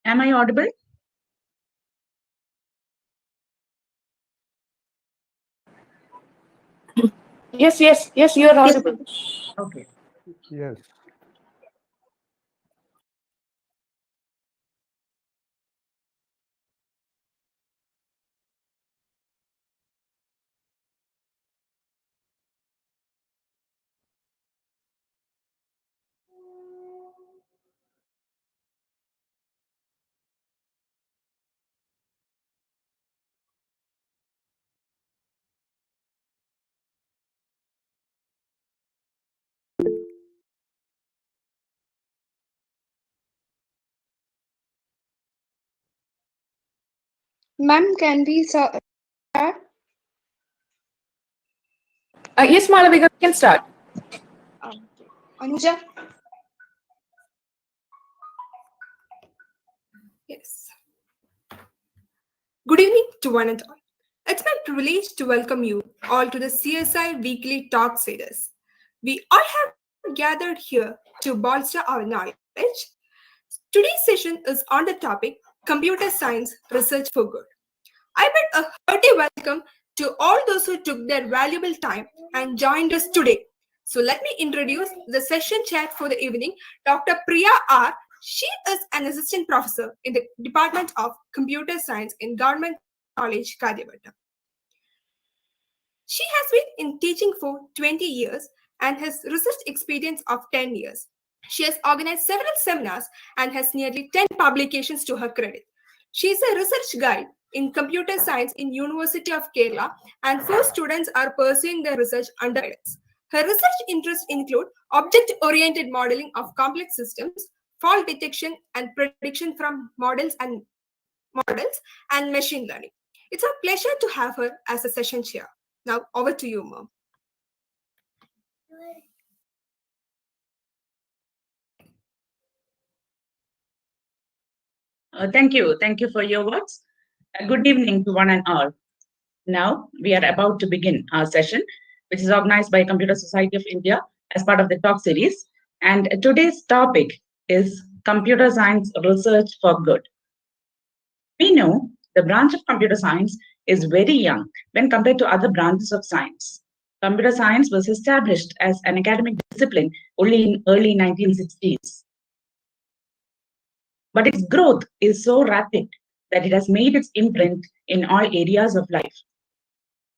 Am I audible? Yes, you are audible. Okay. Yes. Ma'am, can we start? Yes, Malu, we can start. Anuja? Yes. Good evening to one and all. It's my privilege to welcome you all to the CSI Weekly Talk series. We all have gathered here to bolster our knowledge. Today's session is on the topic Computer Science Research for Good. I bid a hearty welcome to all those who took their valuable time and joined us today. So let me introduce the session chair for the evening, Dr. Priya R. She is an assistant professor in the Department of Computer Science in Government College, Kadyabata. She has been in teaching for 20 years and has research experience of 10 years. She has organized several seminars and has nearly 10 publications to her credit. She is a research guide in computer science in University of Kerala, and 4 students are pursuing their research under guidance. Her research interests include object-oriented modeling of complex systems, fault detection and prediction from models and machine learning. It's a pleasure to have her as a session chair. Now over to you, Mom. Thank you. Thank you for your words. Good evening to one and all. Now, we are about to begin our session, which is organized by Computer Society of India as part of the talk series. And today's topic is Computer Science Research for Good. We know the branch of computer science is very young when compared to other branches of science. Computer science was established as an academic discipline only in early 1960s. But its growth is so rapid that it has made its imprint in all areas of life.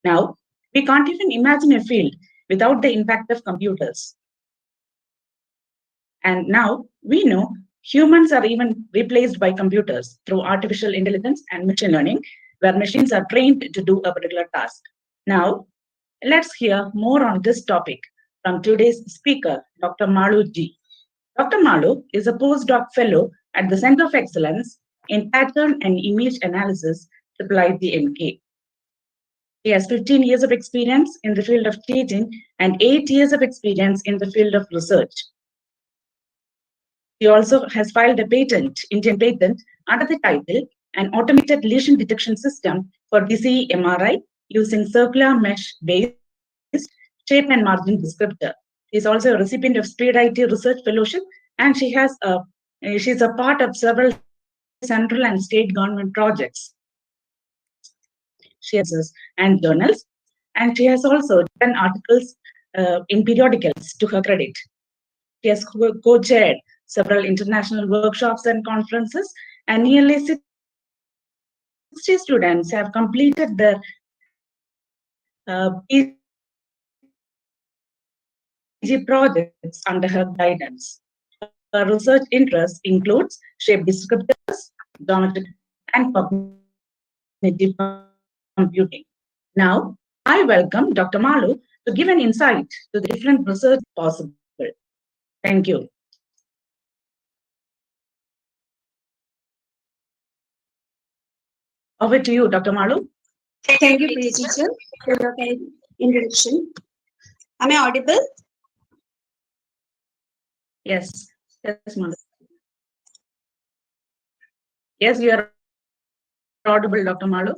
Now, we can't even imagine a field without the impact of computers. And now we know humans are even replaced by computers through artificial intelligence and machine learning, where machines are trained to do a particular task. Now, let's hear more on this topic from today's speaker, Dr. Malu G. Dr. Malu is a postdoc fellow at the Center of Excellence in Pattern and Image Analysis, IIIT-MK. He has 15 years of experience in the field of teaching and 8 years of experience in the field of research. He also has filed a patent, Indian patent, under the title An Automated Lesion Detection System for DCE MRI using circular mesh-based shape and margin descriptor. She is also a recipient of Speed IT Research Fellowship, and she's a part of several central and state government projects. She has and journals, and she has also written articles in periodicals to her credit. She has co-chaired several international workshops and conferences, and nearly 60 students have completed their PG projects under her guidance. Her research interests includes shape descriptors, geometry, and cognitive computing. Now, I welcome Dr. Malu to give an insight to the different research possible. Thank you. Over to you, Dr. Malu. Thank you, Priya teacher, for your kind introduction. Am I audible? Yes, Malu. Yes, you are audible, Dr. Malu.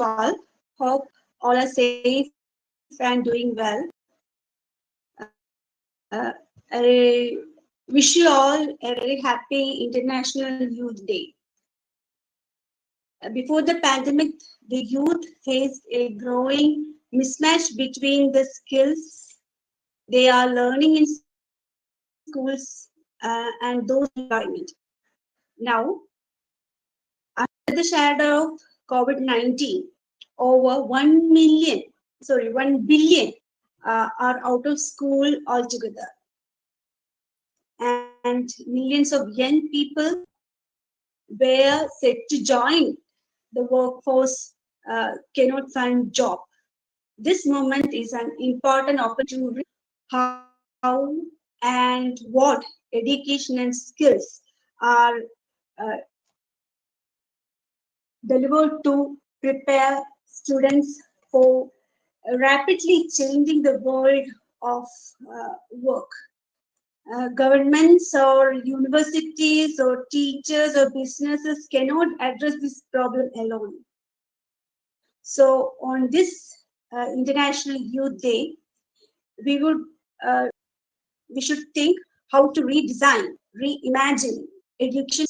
All. Hope all are safe and doing well. I Wish you all a very happy International Youth Day. Before the pandemic, the youth faced a growing mismatch between the skills they are learning in schools and those employment. Now, under the shadow of COVID-19, over 1 billion are out of school altogether. And millions of young people were set to join the workforce cannot find job. This moment is an important opportunity how and what education and skills are uh, delivered to prepare students for rapidly changing the world of work. Governments or universities or teachers or businesses cannot address this problem alone. So on this International Youth Day, we would we should think how to redesign, reimagine education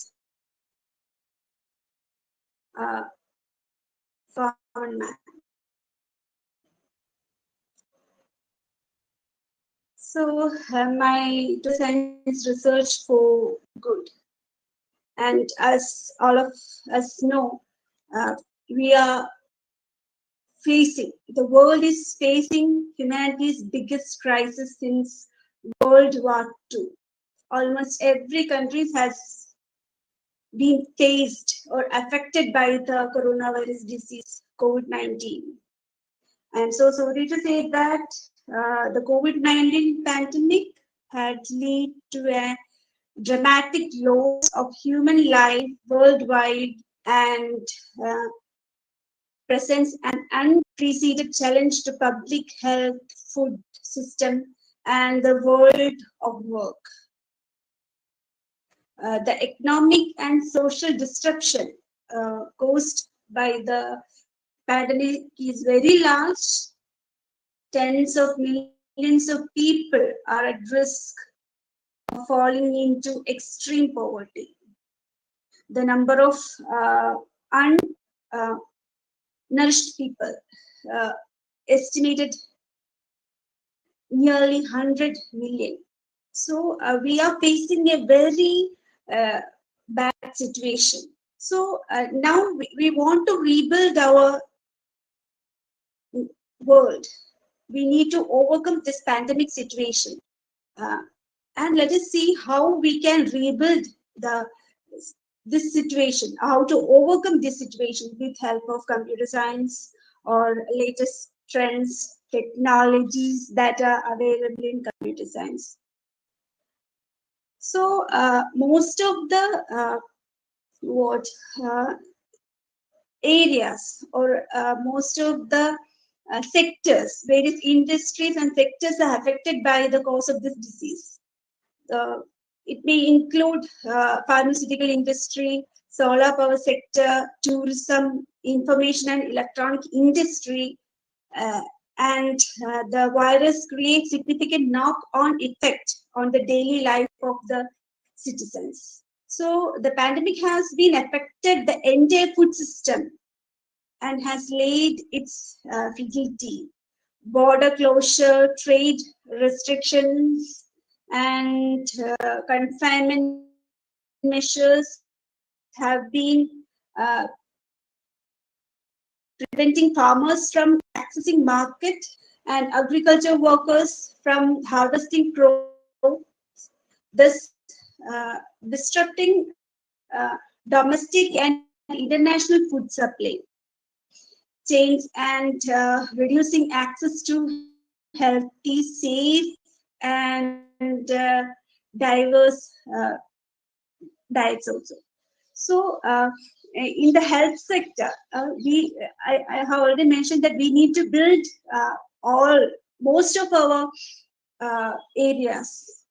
format. So my science research for good, and as all of us know, we are the world is facing humanity's biggest crisis since World War II. Almost every country has been faced or affected by the coronavirus disease, COVID-19. I'm so sorry to say that the COVID-19 pandemic had led to a dramatic loss of human life worldwide and presents an unprecedented challenge to public health, food system, and the world of work. The economic and social disruption caused by the pandemic is very large. Tens of millions of people are at risk of falling into extreme poverty. The number of unnourished people estimated nearly 100 million. So we are facing a very bad situation. So now we want to rebuild our world. We need to overcome this pandemic situation. And let us see how we can rebuild this situation, how to overcome this situation with help of computer science or latest trends, technologies that are available in computer science. So most of the areas or most of the sectors, various industries and sectors are affected by the cause of this disease. It may include pharmaceutical industry, solar power sector, tourism, information and electronic industry, and the virus creates significant knock-on effect on the daily life of the citizens. So the pandemic has been affected the entire food system and has laid its fragility. Border closure, trade restrictions, and confinement measures have been preventing farmers from accessing market and agriculture workers from harvesting crops, thus disrupting domestic and international food supply chains and reducing access to healthy, safe, and diverse diets also. So, in the health sector, I have already mentioned that we need to build most of our areas.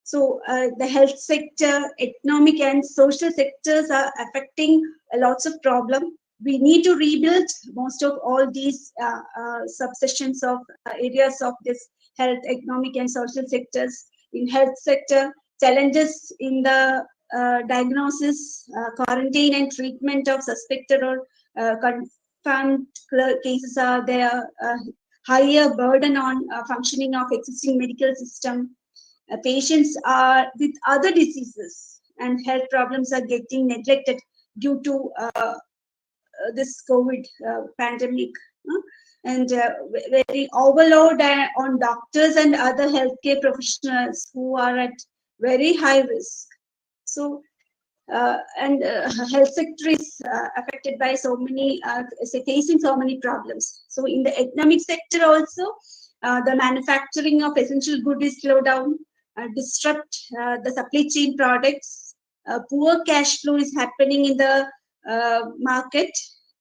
So the health sector, economic and social sectors are affecting lots of problem. We need to rebuild most of all these subsections of areas of this health, economic and social sectors. In health sector, challenges in the diagnosis, quarantine and treatment of suspected or confirmed cases are there, higher burden on functioning of existing medical system. Patients are with other diseases and health problems are getting neglected due to this COVID pandemic. And very overload on doctors and other healthcare professionals who are at very high risk. So, health sector is affected by so many, facing so many problems. So, in the economic sector also, the manufacturing of essential goods is slowed down, disrupt the supply chain products. Poor cash flow is happening in the market,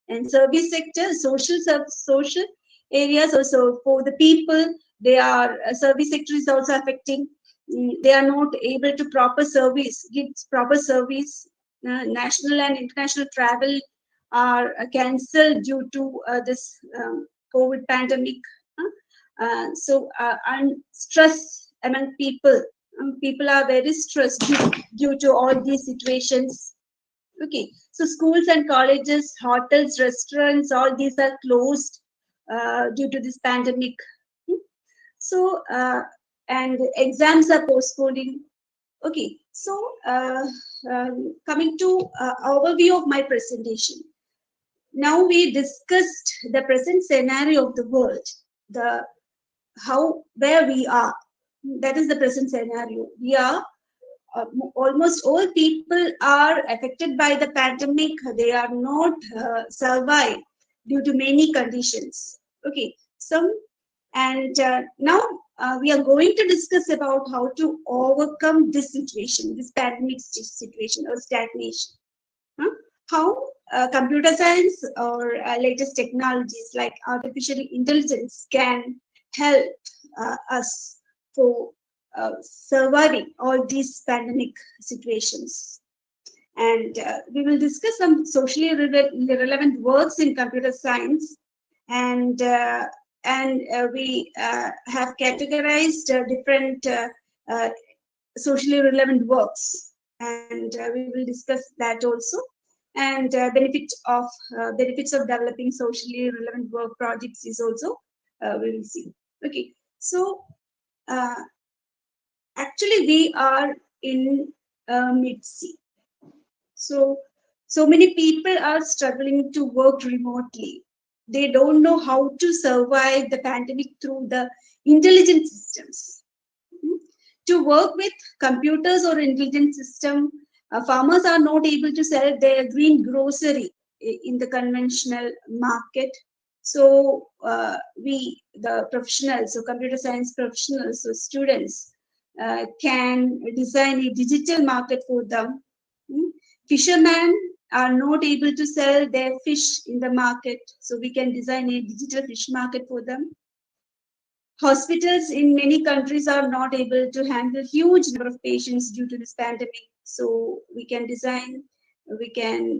and service sector, social areas also for the people. They are service sector is also affecting. They are not able to give proper service. National and international travel are cancelled due to this COVID pandemic. And stress among people. People are very stressed due to all these situations. Okay, so schools and colleges, hotels, restaurants, all these are closed due to this pandemic. So, and exams are postponing. Okay, so coming to overview of my presentation. Now we discussed the present scenario of the world, where we are. That is the present scenario. We are almost all people are affected by the pandemic. They are not survived due to many conditions. Okay, now we are going to discuss about how to overcome this situation, this pandemic situation or stagnation. How computer science or latest technologies like artificial intelligence can help us for surviving all these pandemic situations. And we will discuss some socially relevant works in computer science, and we have categorized different socially relevant works, and we will discuss that also. And benefits of developing socially relevant work projects is also we will see. Okay, so actually we are in mid-sea. So many people are struggling to work remotely. They don't know how to survive the pandemic through the intelligent systems. To work with computers or intelligent system, farmers are not able to sell their green grocery in the conventional market. So the professionals, so computer science professionals, so students can design a digital market for them. Fishermen are not able to sell their fish in the market, so we can design a digital fish market for them. Hospitals in many countries are not able to handle huge number of patients due to this pandemic, so we can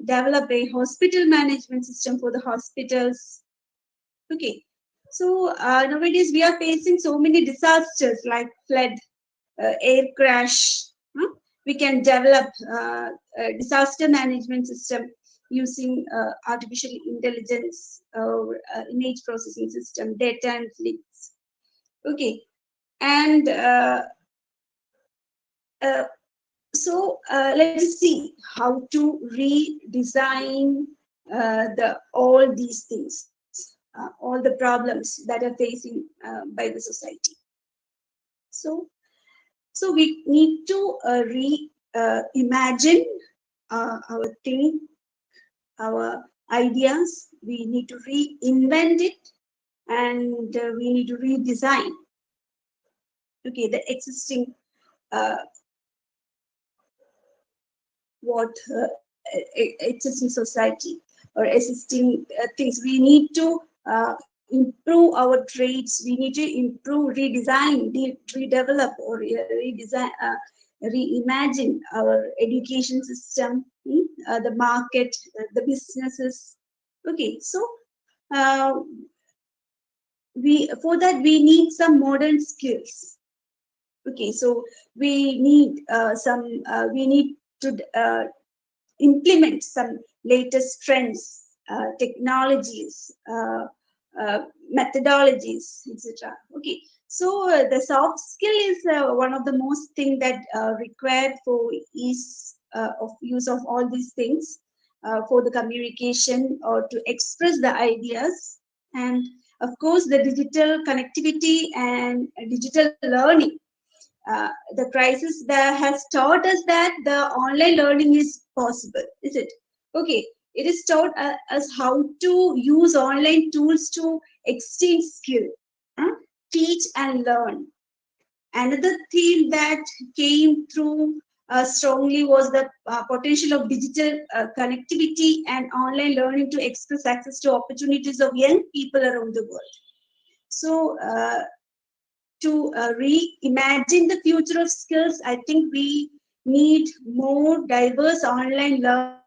develop a hospital management system for the hospitals. Okay, so nowadays we are facing so many disasters like flood, air crash. We can develop a disaster management system using artificial intelligence or image processing system, data analytics. Okay, and let us see how to redesign all these things, all the problems that are facing by the society. So we need to reimagine our thing, our ideas. We need to reinvent it, and we need to redesign. Okay, the existing existing society or existing things. We need to improve our traits. We need to improve, redesign, redevelop, or reimagine our education system, the market, the businesses. Okay, so for that we need some modern skills. Okay, so we need we need to implement some latest trends, technologies, methodologies, etc. Okay, so the soft skill is one of the most thing that required for ease of use of all these things for the communication or to express the ideas, and of course the digital connectivity and digital learning. The crisis that has taught us that the online learning is possible, is it? Okay, it is taught us how to use online tools to exchange skill, huh? Teach and learn. Another theme that came through strongly was the potential of digital connectivity and online learning to express access to opportunities of young people around the world. So, to reimagine the future of skills, I think we need more diverse online learning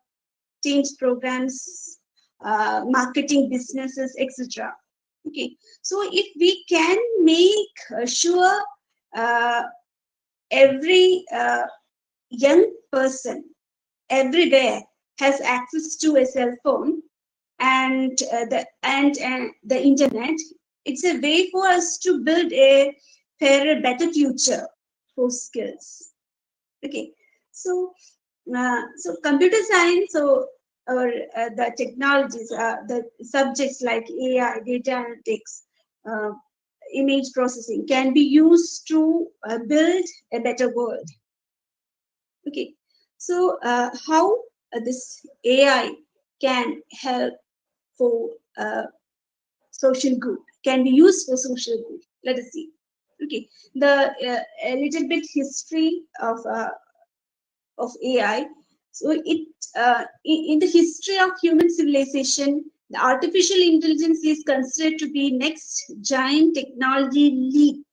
exchange programs, marketing businesses, etc. Okay, so if we can make sure uh, every young person everywhere has access to a cell phone and the internet, it's a way for us to build a fairer, better future for skills. Okay, so so computer science or the technologies, the subjects like AI, data analytics, uh, image processing can be used to build a better world. Okay, so how this AI can help for social good, can be used for social good. Let us see. Okay, the a little bit history of AI. So in the history of human civilization, the artificial intelligence is considered to be next giant technology leap,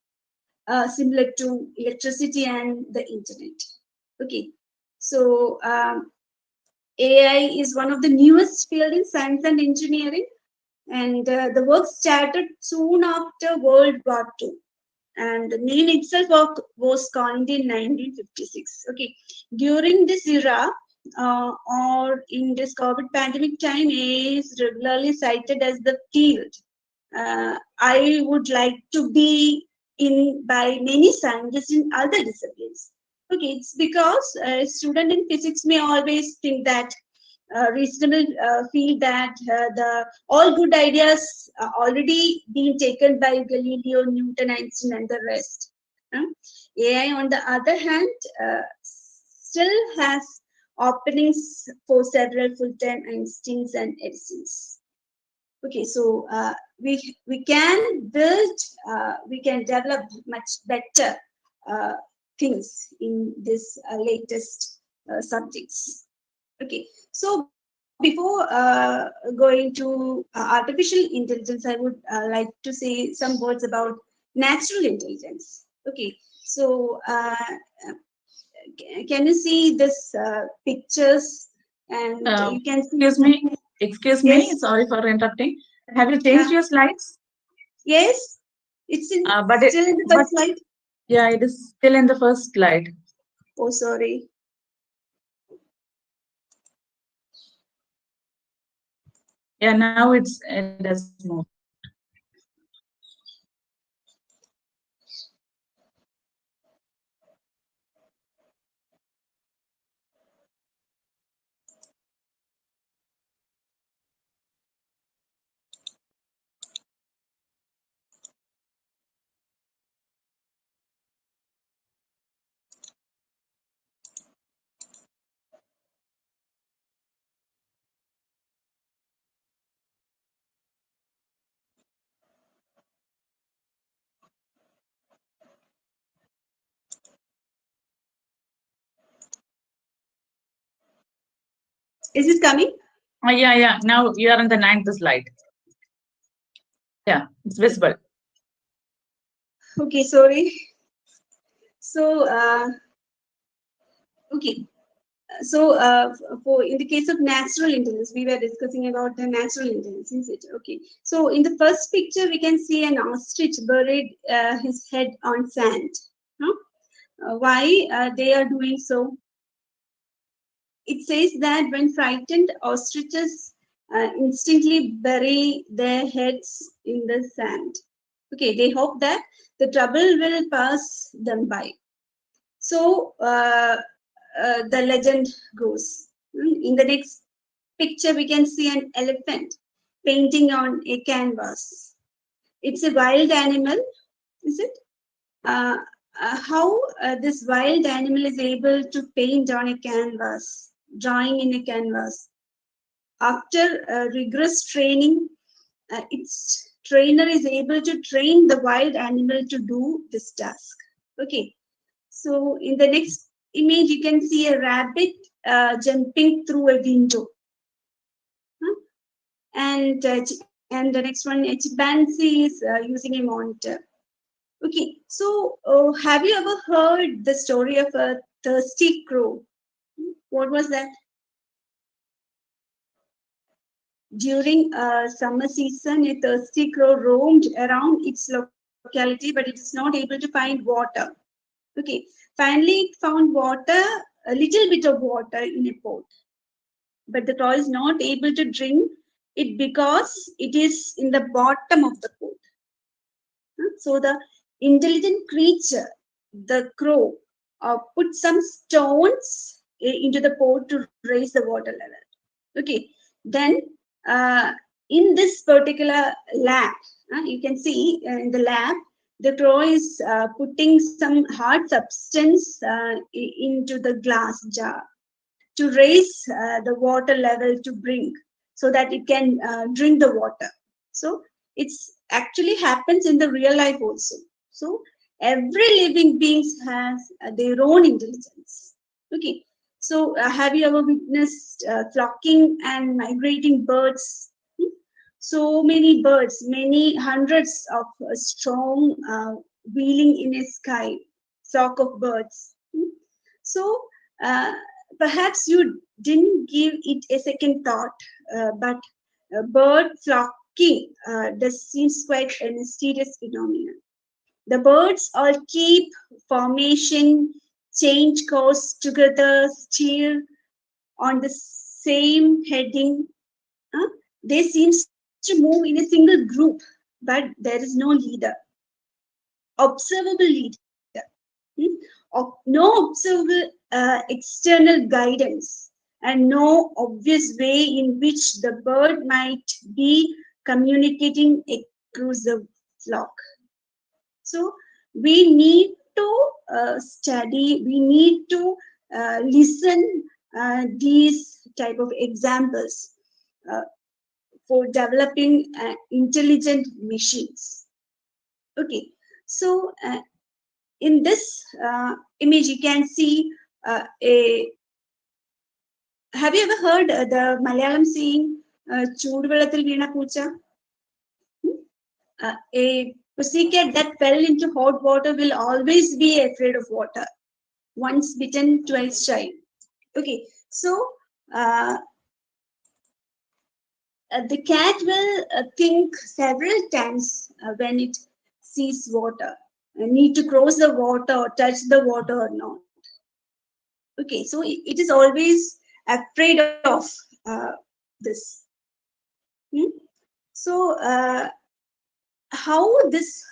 similar to electricity and the internet. Okay, so AI is one of the newest field in science and engineering, and the work started soon after World War II. And the name itself was coined in 1956. Okay, during this era or in this COVID pandemic time, AI is regularly cited as the field I would like to be in by many scientists in other disciplines. Okay, it's because a student in physics may always think that reasonable feel that the all good ideas are already being taken by Galileo, Newton, Einstein, and the rest. AI, on the other hand, still has openings for several full-time Einsteins and Edisons. Okay, so we can build, we can develop much better uh, things in this latest subjects. Okay, so before going to artificial intelligence, I would like to say some words about natural intelligence. Okay, so can you see this pictures, and you can see. Excuse Yes. me, sorry for interrupting. Have you changed your slides? Yes, it's in But still in the first slide. yeah, it is still in the first slide. Oh, sorry. Yeah, now it has moved. Is it coming? Yeah. Now you are on the ninth slide. Yeah, it's visible. Okay, sorry. So, okay. So, for in the case of natural intelligence, we were discussing about the natural intelligence, is it? Okay. So, in the first picture, we can see an ostrich buried his head on sand. Huh? why they are doing so. It says that when frightened, ostriches instantly bury their heads in the sand. Okay, they hope that the trouble will pass them by. So the legend goes. In the next picture, we can see an elephant painting on a canvas. It's a wild animal, is it? Uh, how this wild animal is able to paint on a canvas, drawing in a canvas. After rigorous training, its trainer is able to train the wild animal to do this task. Okay, so in the next image, you can see a rabbit jumping through a window. Huh? And the next one, a chimpanzee is using a monitor. Okay, so have you ever heard the story of a thirsty crow? What was that? During summer season, a thirsty crow roamed around its locality, but it is not able to find water. Okay, finally it found water, a little bit of water in a pot, but the crow is not able to drink it because it is in the bottom of the pot. So the intelligent creature, the crow, put some stones into the pot to raise the water level. Okay, then uh, in this particular lab, you can see in the lab, the crow is putting some hard substance into the glass jar to raise the water level to drink so that it can drink the water. So it's actually happens in the real life also. So every living being has their own intelligence. Okay, so have you ever witnessed flocking and migrating birds? Hmm? So many birds, many hundreds of strong wheeling in a sky, flock of birds. Hmm? So uh, perhaps you didn't give it a second thought, but bird flocking does seems quite a mysterious phenomenon. The birds all keep formation, change course together, steer on the same heading. uh, they seems to move in a single group, but there is no leader, observable leader. No observable external guidance, and no obvious way in which the bird might be communicating across the flock. So we need to study, we need to listen these type of examples uh, for developing intelligent machines. Okay, so in this image you can see a. Have you ever heard the Malayalam saying "Chuduvelathil veena poocha"? A pussycat that fell into hot water will always be afraid of water. Once bitten, twice shy. Okay, so uh, the cat will think several times when it sees water. Need to cross the water or touch the water or not. Okay, so it is always afraid of this. Hmm? So how this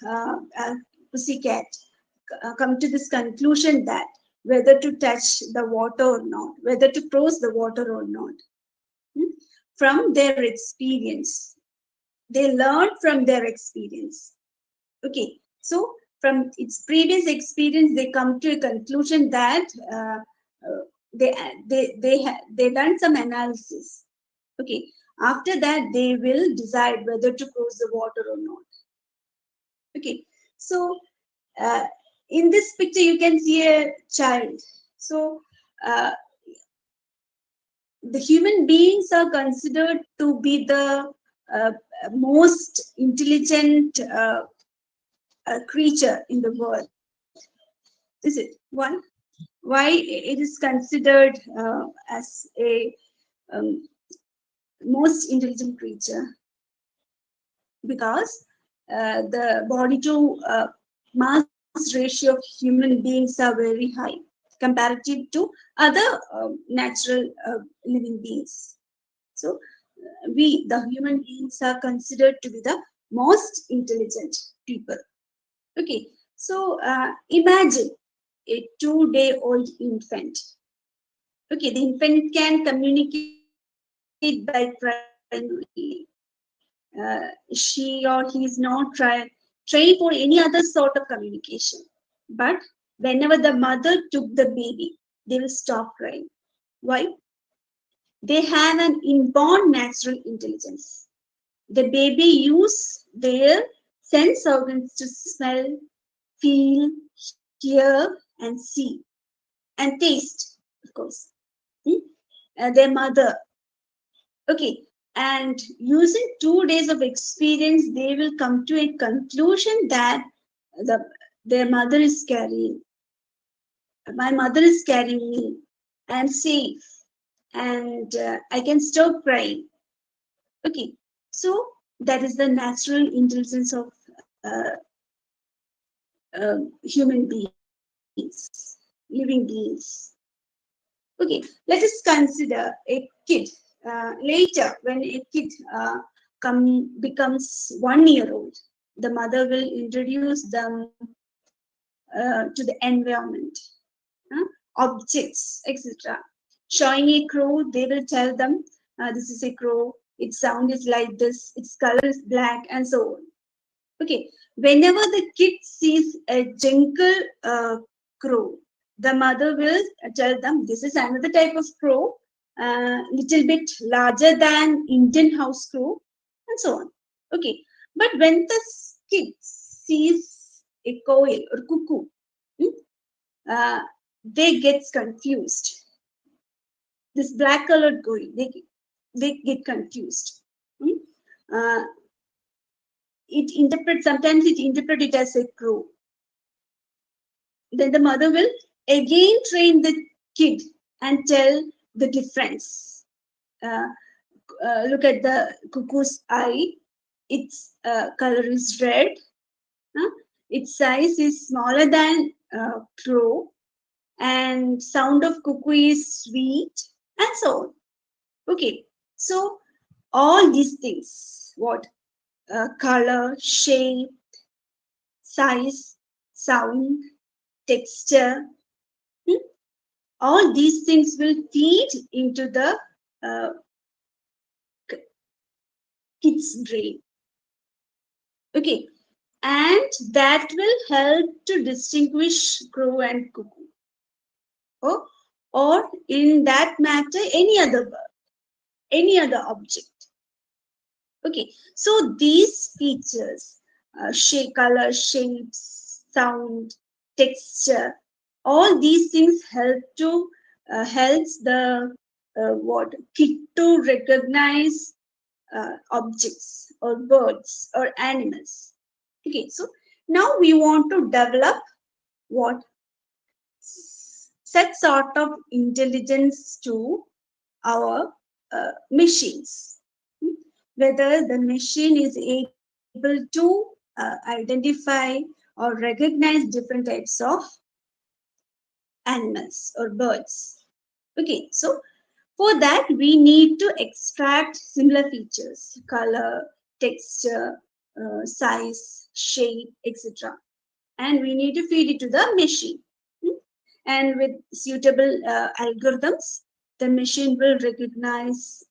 pussycat come to this conclusion that whether to touch the water or not, whether to cross the water or not? Hmm? From their experience, they learn from their experience. Okay, so from its previous experience, they come to a conclusion that they done some analysis. Okay, after that they will decide whether to cross the water or not. Okay, so uh, in this picture you can see a child. So uh, the human beings are considered to be the uh, most intelligent creature in the world. Is it? Why it is considered as a um, most intelligent creature? Because the body to mass ratio of human beings are very high comparative to other natural living beings. So we, the human beings, are considered to be the most intelligent people. Okay, so imagine a 2-day-old infant. Okay, the infant can communicate by crying only. She or he is not trained for any other sort of communication. But whenever the mother took the baby, they will stop crying. Why? They have an inborn natural intelligence. The baby use their sense organs to smell, feel, hear, and see, and taste, of course. Hmm? Their mother. Okay, and using 2 days of experience, they will come to a conclusion that the their mother is carrying. My mother is carrying me. I am safe, and I can stop crying. Okay, so that is the natural intelligence of human beings, living beings. Okay, let us consider a kid. Later, when a kid becomes 1 year old, the mother will introduce them to the environment, objects, etc. Showing a crow, they will tell them, this is a crow, its sound is like this, its color is black, and so on. Okay, whenever the kid sees a jungle crow, the mother will tell them this is another type of crow, little bit larger than Indian house crow, and so on. Okay, but when the kid sees a koil or cuckoo, uh, they get confused. This black colored koil, they get confused. Uh, sometimes it interpret it as a crow. Then the mother will again train the kid and tell the difference. Uh, Look at the cuckoo's eye. Its color is red. Its size is smaller than crow, and sound of cuckoo is sweet, and so on. Okay, so all these things, what color, shape, size, sound, texture, all these things will feed into the uh, kid's brain. Okay, and that will help to distinguish crow and cuckoo. Oh, or in that matter, any other bird, any other object. Okay, so these features, color, shapes, sound, texture, all these things helps the what kid to recognize objects or birds or animals. Okay, so now we want to develop what such sort of intelligence to our machines. Whether the machine is able to identify or recognize different types of animals or birds. Okay, so for that we need to extract similar features, color, texture, size, shape, etc. And we need to feed it to the machine. And with suitable algorithms, the machine will recognize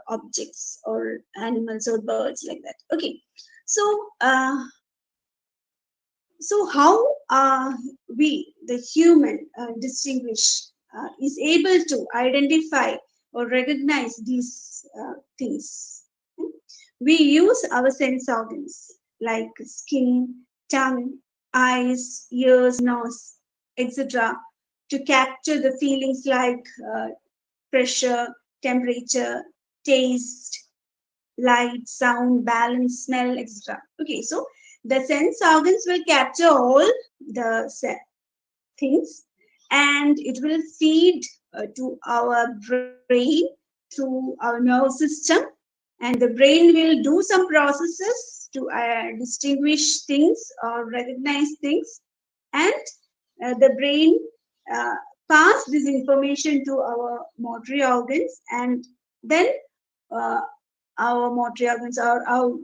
objects or animals or birds like that. Okay, so so how we, the human, is able to identify or recognize these things? We use our sense organs like skin, tongue, eyes, ears, nose, etc., to capture the feelings like pressure, temperature, taste, light, sound, balance, smell, etc. Okay, so the sense organs will capture all the things, and it will feed to our brain through our nervous system, and the brain will do some processes to distinguish things or recognize things, and the brain pass this information to our motor organs, and then uh, our motor organs are our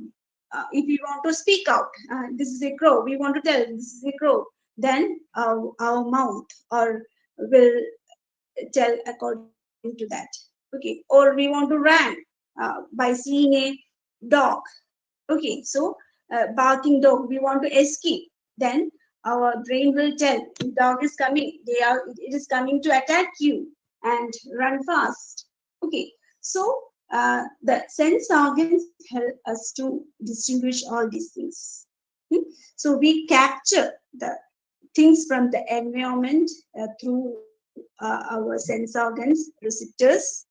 if we want to speak out, this is a crow, we want to tell this is a crow, then our mouth or will tell according to that. Okay, or we want to run by seeing a dog. Okay, so barking dog, we want to escape, then our brain will tell the dog is coming, it is coming to attack you, and run fast. Okay, so the sense organs help us to distinguish all these things. So we capture the things from the environment through our sense organs, receptors.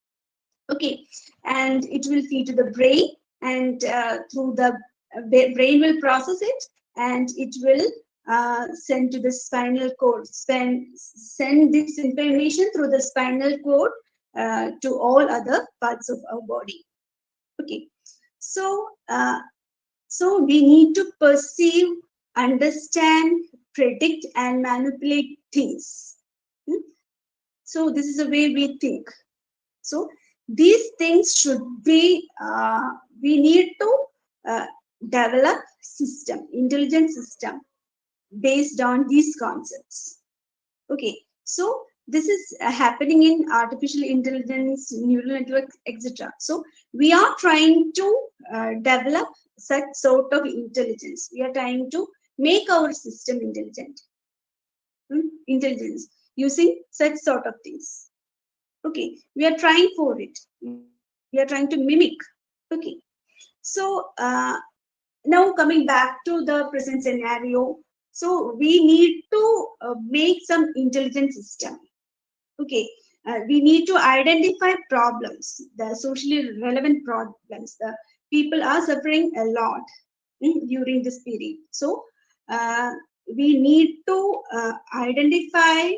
Okay, and it will feed to the brain, and through the brain will process it, and it will send to the spinal cord, send this information through the spinal cord to all other parts of our body. Okay, so so we need to perceive, understand, predict, and manipulate things. Hmm? So this is the way we think. So these things should be, we need to develop system, intelligent system based on these concepts. Okay, so this is happening in artificial intelligence, neural networks, etc. So we are trying to develop such sort of intelligence. We are trying to make our system intelligent, intelligence using such sort of things. Okay, we are trying for it, we are trying to mimic. Okay, so now coming back to the present scenario, so we need to make some intelligent system. Okay, we need to identify problems, the socially relevant problems. The people are suffering a lot during this period, so we need to identify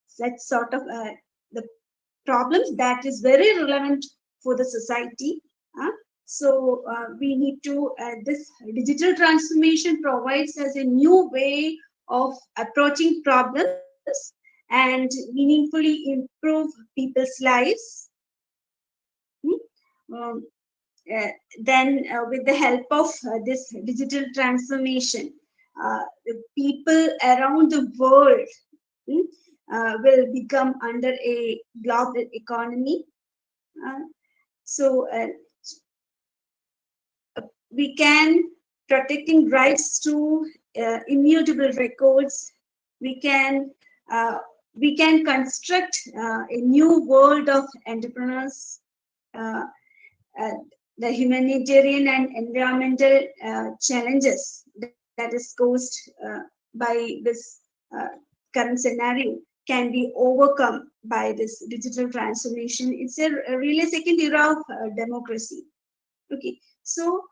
such sort of the problems that is very relevant for the society. So we need to, this digital transformation provides us a new way of approaching problems and meaningfully improve people's lives. Um, then with the help of this digital transformation, the people around the world will become under a global economy. So we can protecting rights to immutable records. We can construct a new world of entrepreneurs. Uh, uh, the humanitarian and environmental challenges that is caused by this current scenario can be overcome by this digital transformation. It's a really second era of democracy. Okay, so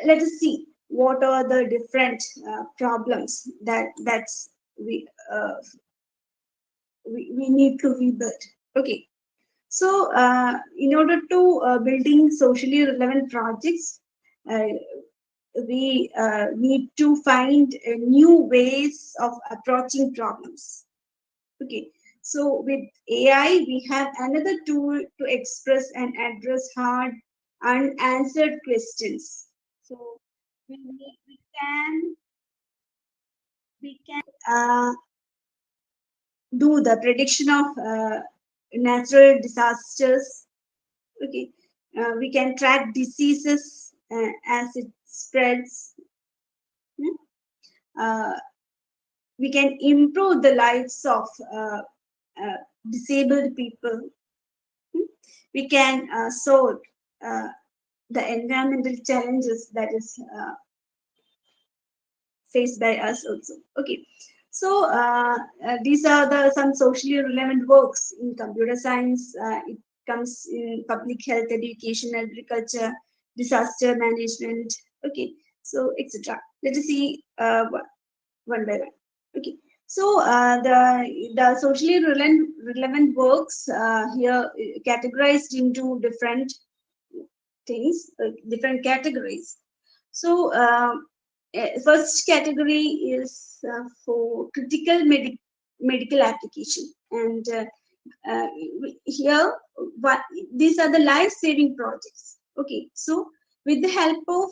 let us see what are the different problems that's we need to rebuild. Okay, so in order to building socially relevant projects, we need to find new ways of approaching problems. Okay, so with AI, we have another tool to express and address hard unanswered questions. So we can do the prediction of natural disasters. Okay, we can track diseases as it spreads. Uh, we can improve the lives of disabled people. We can solve the environmental challenges that is faced by us also. Okay, so these are the some socially relevant works in computer science. It comes in public health, education, agriculture, disaster management. Okay, so etc. Let us see one by one. Okay, so the socially relevant works here categorized into different things, different categories. So first category is for critical medical application, and here these are the life-saving projects. Okay, so with the help of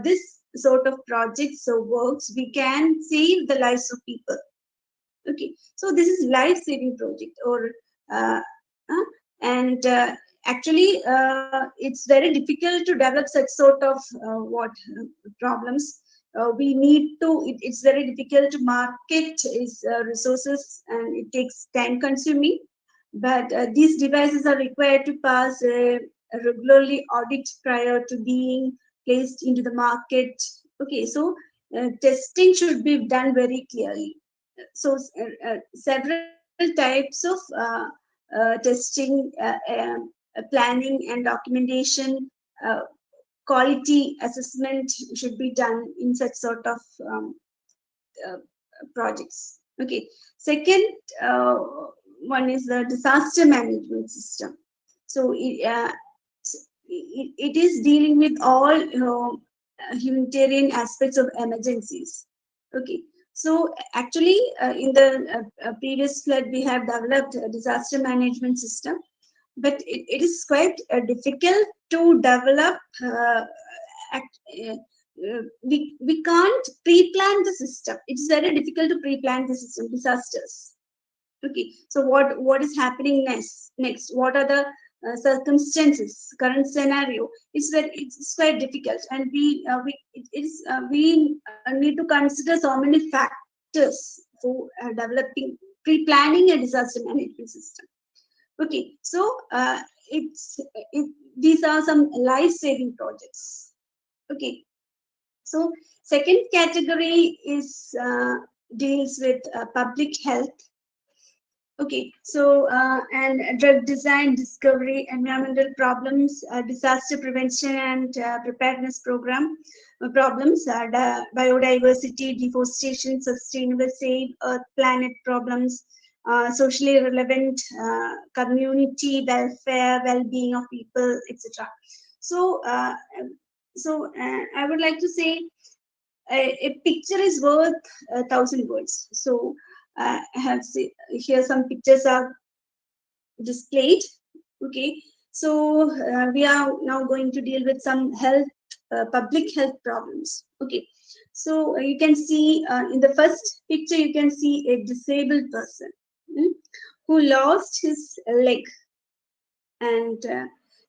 this sort of projects or works, we can save the lives of people. Okay, so this is life-saving project, or uh, and actually it's very difficult to develop such sort of problems. We need to. It's very difficult to market its resources, and it takes time consuming. But these devices are required to pass a regularly audit prior to being placed into the market. Okay, so testing should be done very clearly. So several types of testing, planning and documentation, uh, quality assessment should be done in such sort of uh, projects. Okay. Second one is the disaster management system. So it is dealing with all humanitarian aspects of emergencies. Okay. So actually, in the previous slide, we have developed a disaster management system, but it is quite difficult to develop. Act, we can't pre-plan the system. It's very difficult to pre-plan the system. Disasters. Okay, so what is happening next? What are the circumstances, current scenario? It's quite difficult, and we need to consider so many factors for developing pre-planning a disaster management system. Okay, so these are some life-saving projects. Okay, so second category is deals with public health. Okay, so and drug design, discovery, environmental problems, disaster prevention and preparedness program problems, biodiversity, deforestation, sustainable save Earth, planet problems, socially relevant, community welfare, well-being of people, etc. So, I would like to say a picture is worth 1,000 words. So I have here some pictures are displayed. Okay, so we are now going to deal with some public health problems. Okay, so you can see in the first picture you can see a disabled person who lost his leg, and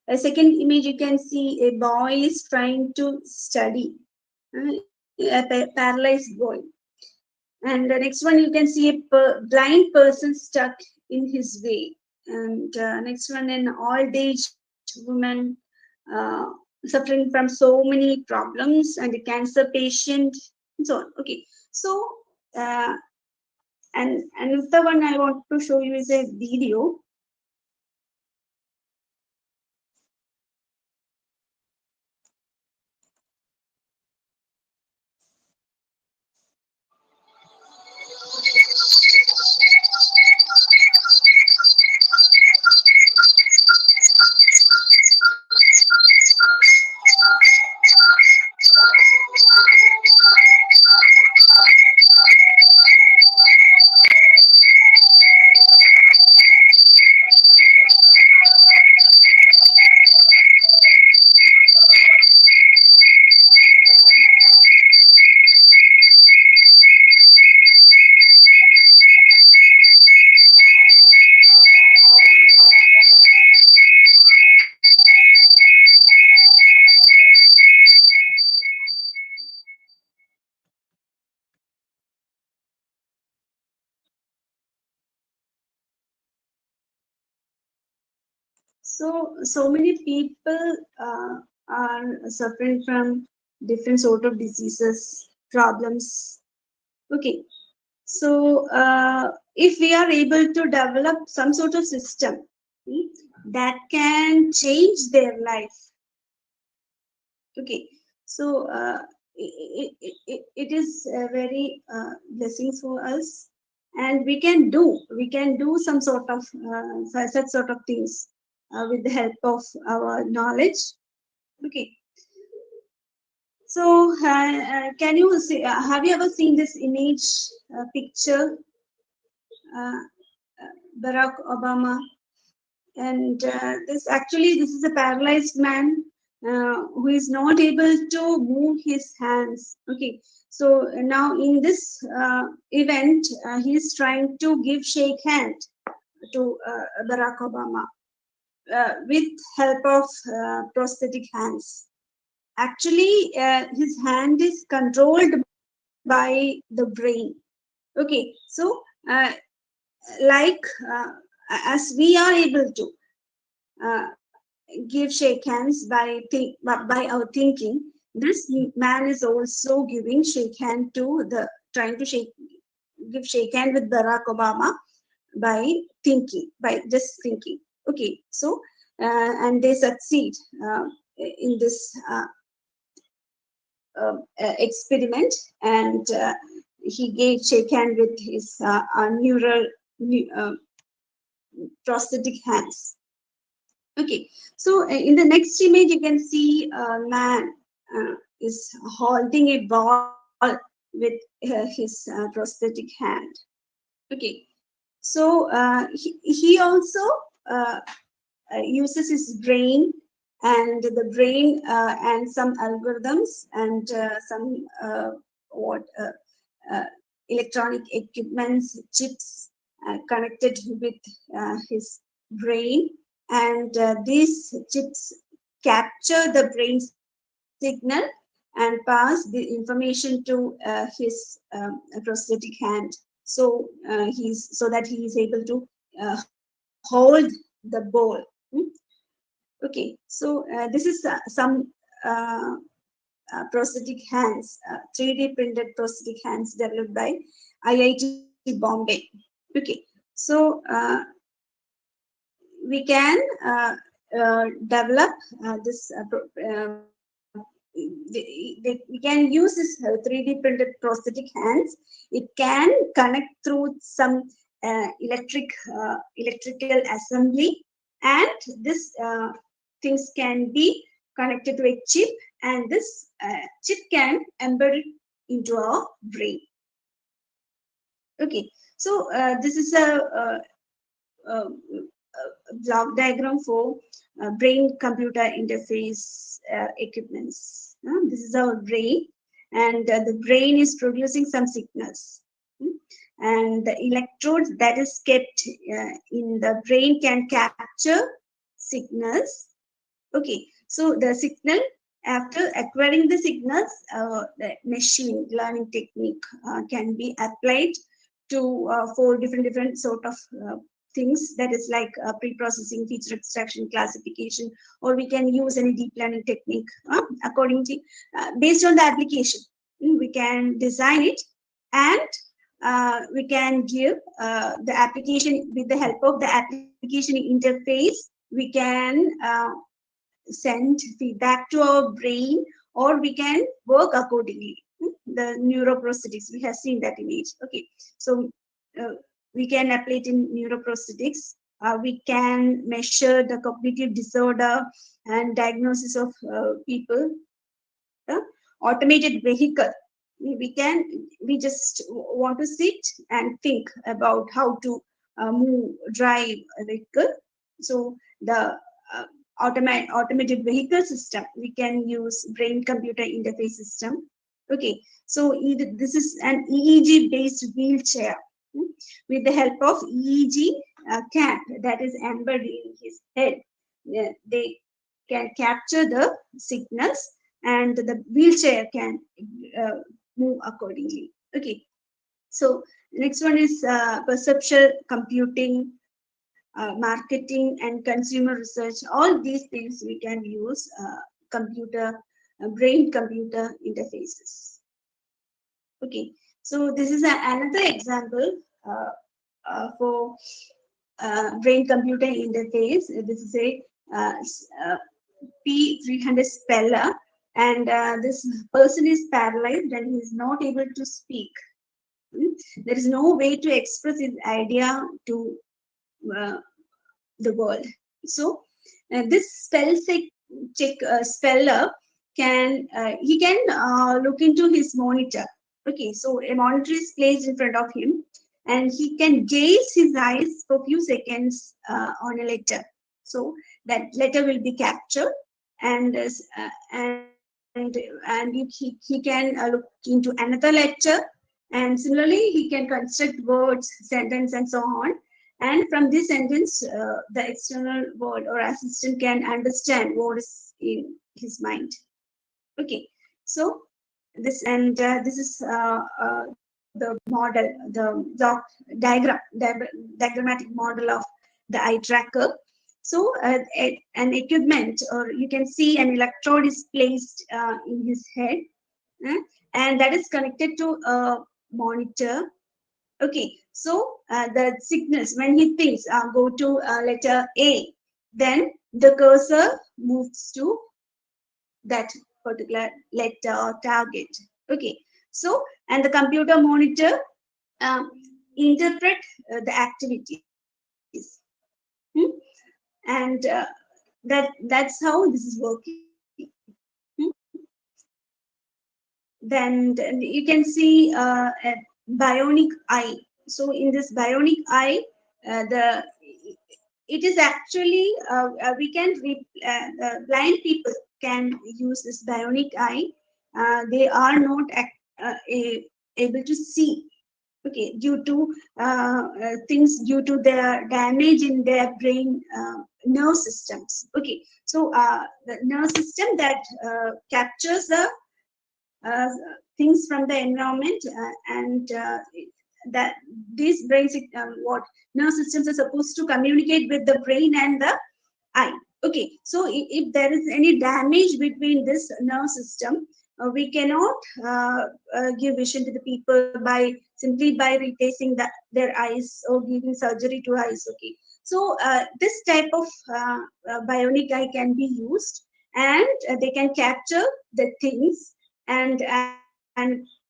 a second image you can see a boy is trying to study, a paralyzed boy. And the next one, you can see a blind person stuck in his way. And next one, an old age woman suffering from so many problems, and a cancer patient, and so on. Okay, so and another one I want to show you is a video. So many people are suffering from different sort of diseases, problems. Okay, so if we are able to develop some sort of system that can change their life, okay, so it is a very blessing for us, and we can do some sort of such sort of things with the help of our knowledge. Okay. So, can you see? Have you ever seen this image picture? Uh, Barack Obama, and this is a paralyzed man who is not able to move his hands. Okay, so now in this event, he is trying to shake hand to Barack Obama with help of prosthetic hands. Actually, his hand is controlled by the brain. Okay, so like as we are able to uh, give shake hands by our thinking, this man is also giving shake hand to the trying to give shake hand with Barack Obama by thinking, by just thinking. Okay, so and they succeed in this experiment, and he gave shake hand with his neural prosthetic hands. Okay, so in the next image, you can see a man is holding a ball with his prosthetic hand. Okay, so he also uh, uses his brain, and the brain and some algorithms and some what electronic equipments, chips connected with his brain, and these chips capture the brain signal and pass the information to his prosthetic hand. So so that he is able to hold the ball. Okay, so this is some uh, prosthetic hands, 3D printed prosthetic hands developed by IIT Bombay. Okay, so we can develop this. We can use this 3D printed prosthetic hands. It can connect through some electrical assembly, and this things can be connected to a chip, and this chip can embed it into our brain. Okay, so this is a block diagram for brain computer interface equipments. This is our brain, and the brain is producing some signals. And the electrodes that is kept in the brain can capture signals. Okay, so the signal, after acquiring the signals, the machine learning technique can be applied to for different sort of things, that is like pre-processing, feature extraction, classification, or we can use any deep learning technique according to based on the application. We can design it, and we can give the application with the help of the application interface. We can send feedback to our brain, or we can work accordingly. The neuroprosthetics, we have seen that image. Okay, so we can apply it in neuroprosthetics. We can measure the cognitive disorder and diagnosis of people. Automated vehicle, we just want to sit and think about how to drive a vehicle. So the automated vehicle system, we can use brain computer interface system. Okay, so this is an EEG based wheelchair with the help of EEG cap that is embedded in his head. They can capture the signals, and the wheelchair can move accordingly. Okay, so next one is perceptual computing, marketing, and consumer research. All these things we can use brain computer interfaces. Okay, so this is another example for brain computer interface. This is a P300 speller, and this person is paralyzed and he is not able to speak. There is no way to express his idea to the world. So this spell check speller can he can look into his monitor. Okay, so a monitor is placed in front of him, and he can gaze his eyes for a few seconds on a letter. So that letter will be captured, and he can look into another letter, and similarly he can construct words, sentence, and so on. And from this sentence, the external word or assistant can understand what is in his mind. Okay, so this is the model, the diagrammatic model of the eye tracker. So an equipment, or you can see an electrode is placed in his head, and that is connected to a monitor. Okay, so the signals, when he thinks, go to letter A, then the cursor moves to that particular letter or target. Okay, so and the computer monitor interpret the activities. Hmm? And that's how this is working. Hmm? Then you can see a bionic eye. So in this bionic eye, it is actually we can blind people can use this bionic eye. They are not able to see. Okay, due to things, due to their damage in their brain nerve systems. Okay, so the nerve system that captures the things from the environment, and that these brain what nerve systems are supposed to communicate with the brain and the eye. Okay, so if there is any damage between this nerve system, we cannot give vision to the people by simply by replacing their eyes or giving surgery to eyes. Okay, so this type of bionic eye can be used, and they can capture the things, and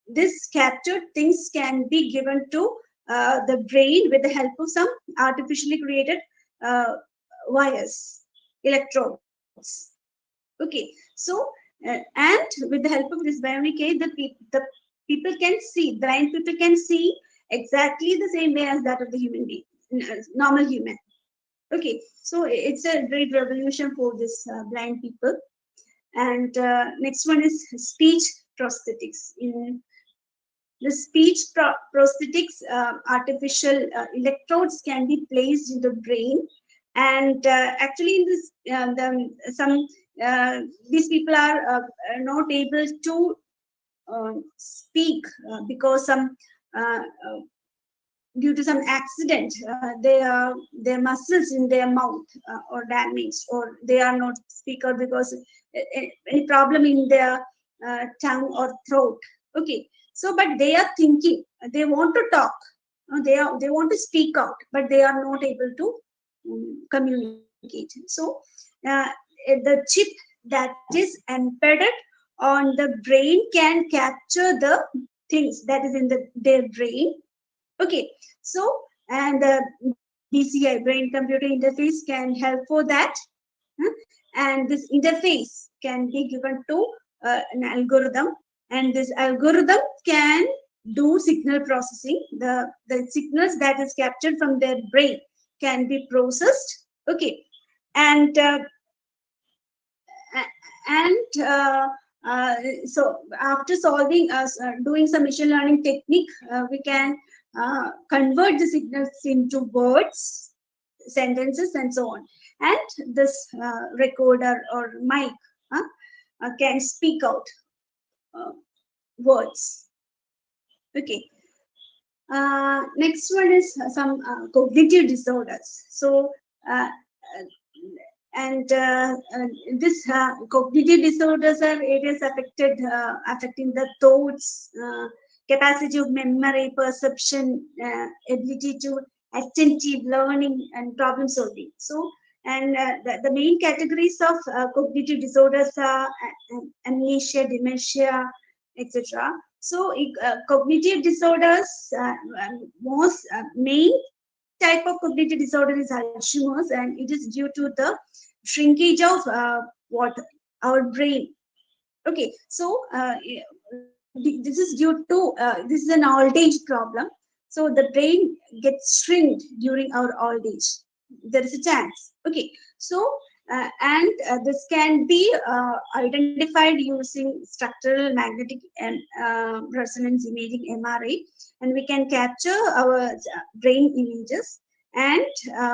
this captured things can be given to the brain with the help of some artificially created wires, electrodes. Okay, so and with the help of this bionic eye, the people can see, blind people can see exactly the same way as that of the human being, normal human. Okay, so it's a great revolution for this blind people. And next one is speech prosthetics. In the speech prosthetics, artificial electrodes can be placed in the brain, and actually in this some these people are not able to speak because some due to some accident, their muscles in their mouth or damaged, or they are not speaker because any problem in their tongue or throat. Okay, so but they are thinking, they want to talk, they want to speak out, but they are not able to communicate. So the chip that is embedded on the brain can capture the things that is in their brain. Okay, so and the BCI, brain computer interface, can help for that. And this interface can be given to an algorithm, and this algorithm can do signal processing. The signals that is captured from their brain can be processed. Okay, and so after solving doing some machine learning technique, we can convert the signals into words, sentences, and so on. And this recorder or mic can speak out words. Okay. Next one is some cognitive disorders. So this cognitive disorders are areas affecting the thoughts, capacity of memory, perception, ability to attentive learning, and problem solving. So, and the main categories of cognitive disorders are amnesia, dementia, etc. So, cognitive disorders, most main type of cognitive disorder is Alzheimer's, and it is due to the shrinkage of what our brain. Okay, so this is due to this is an old age problem. So the brain gets shrinked during our old age. There is a chance. Okay, so and this can be identified using structural magnetic and resonance imaging (MRI), and we can capture our brain images, and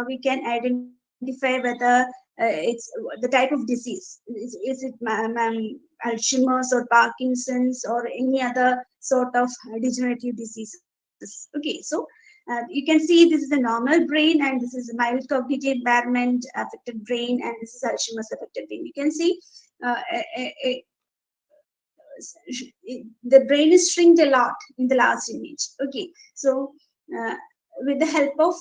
we can identify whether it's the type of disease. Is it Alzheimer's or Parkinson's or any other sort of degenerative diseases? Okay, so you can see this is a normal brain, and this is a mild cognitive impairment affected brain, and this is Alzheimer's affected brain. You can see uh, a, a, the brain is shrinked a lot in the last image. Okay, so uh, with the help of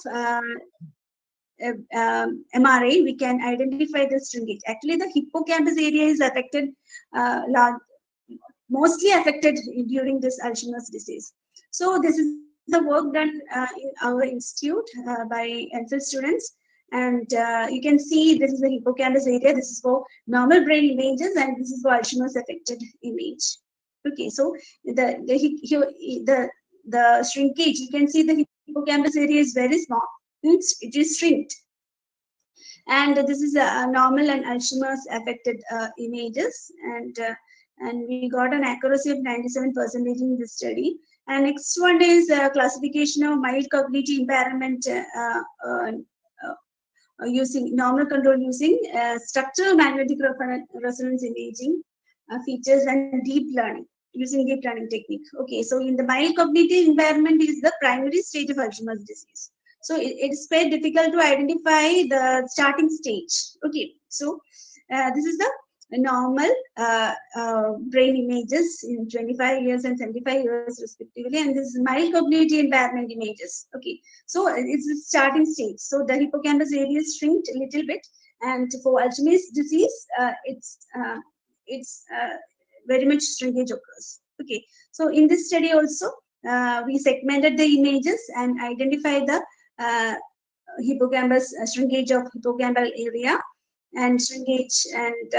MRI, we can identify the shrinkage. Actually, the hippocampus area is affected, mostly affected during this Alzheimer's disease. So this is the work done in our institute by MPhil students. And you can see this is the hippocampus area. This is for normal brain images, and this is for Alzheimer's affected image. Okay, so the shrinkage, you can see the hippocampus area is very small. It is shrinked. And this is normal and Alzheimer's affected images, and we got an accuracy of 97% in this study. And next one is classification of mild cognitive impairment using normal control using structural magnetic resonance imaging features and deep learning, using deep learning technique. Okay, so in the mild cognitive impairment is the primary stage of Alzheimer's disease. So it's very difficult to identify the starting stage. Okay, so this is the normal brain images in 25 years and 75 years respectively, and this is mild cognitive impairment images. Okay, so it's the starting stage. So the hippocampus area is shrinked a little bit, and for Alzheimer's disease, it's very much shrinkage occurs. Okay, so in this study also, we segmented the images and identified the hippocampus shrinkage of hippocampal area, and shrinkage and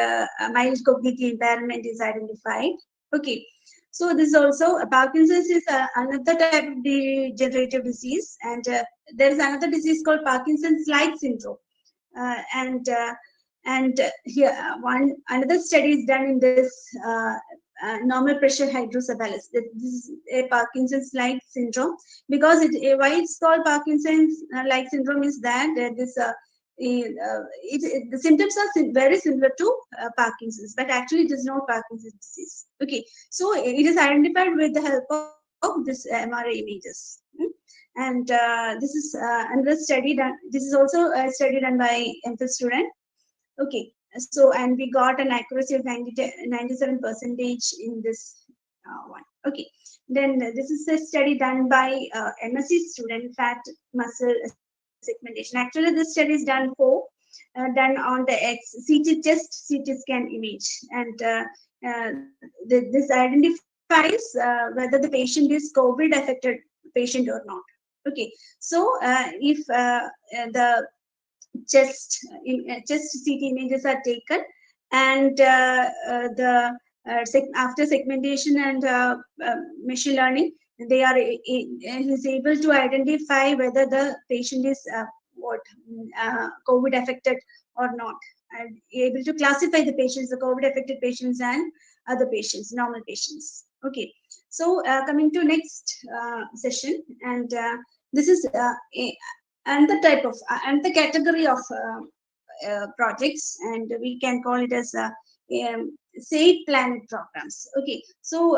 mild cognitive impairment is identified. Okay, so this also Parkinson's is another type of degenerative disease, and there is another disease called Parkinson's-like syndrome, and here another study is done in this normal pressure hydrocephalus. This is a Parkinson's-like syndrome, because why it's called Parkinson's-like syndrome is that the symptoms are very similar to Parkinson's, but actually it is not Parkinson's disease. Okay, so it is identified with the help of this MRI images. And this is another study done. This is also a study done by MPhil student. Okay, so and we got an accuracy of 97% in this one. Okay, then this is a study done by MSc student, fat muscle segmentation. Actually, this study is done on the chest CT scan image, and this identifies whether the patient is COVID affected patient or not. Okay, so if the chest CT images are taken, and after segmentation and machine learning, they are is able to identify whether the patient is COVID affected or not, and able to classify the patients, the COVID affected patients and other patients, normal patients. Okay, so coming to next session, and this is another type of and the category of projects, and we can call it as Safe Planet programs. Okay, so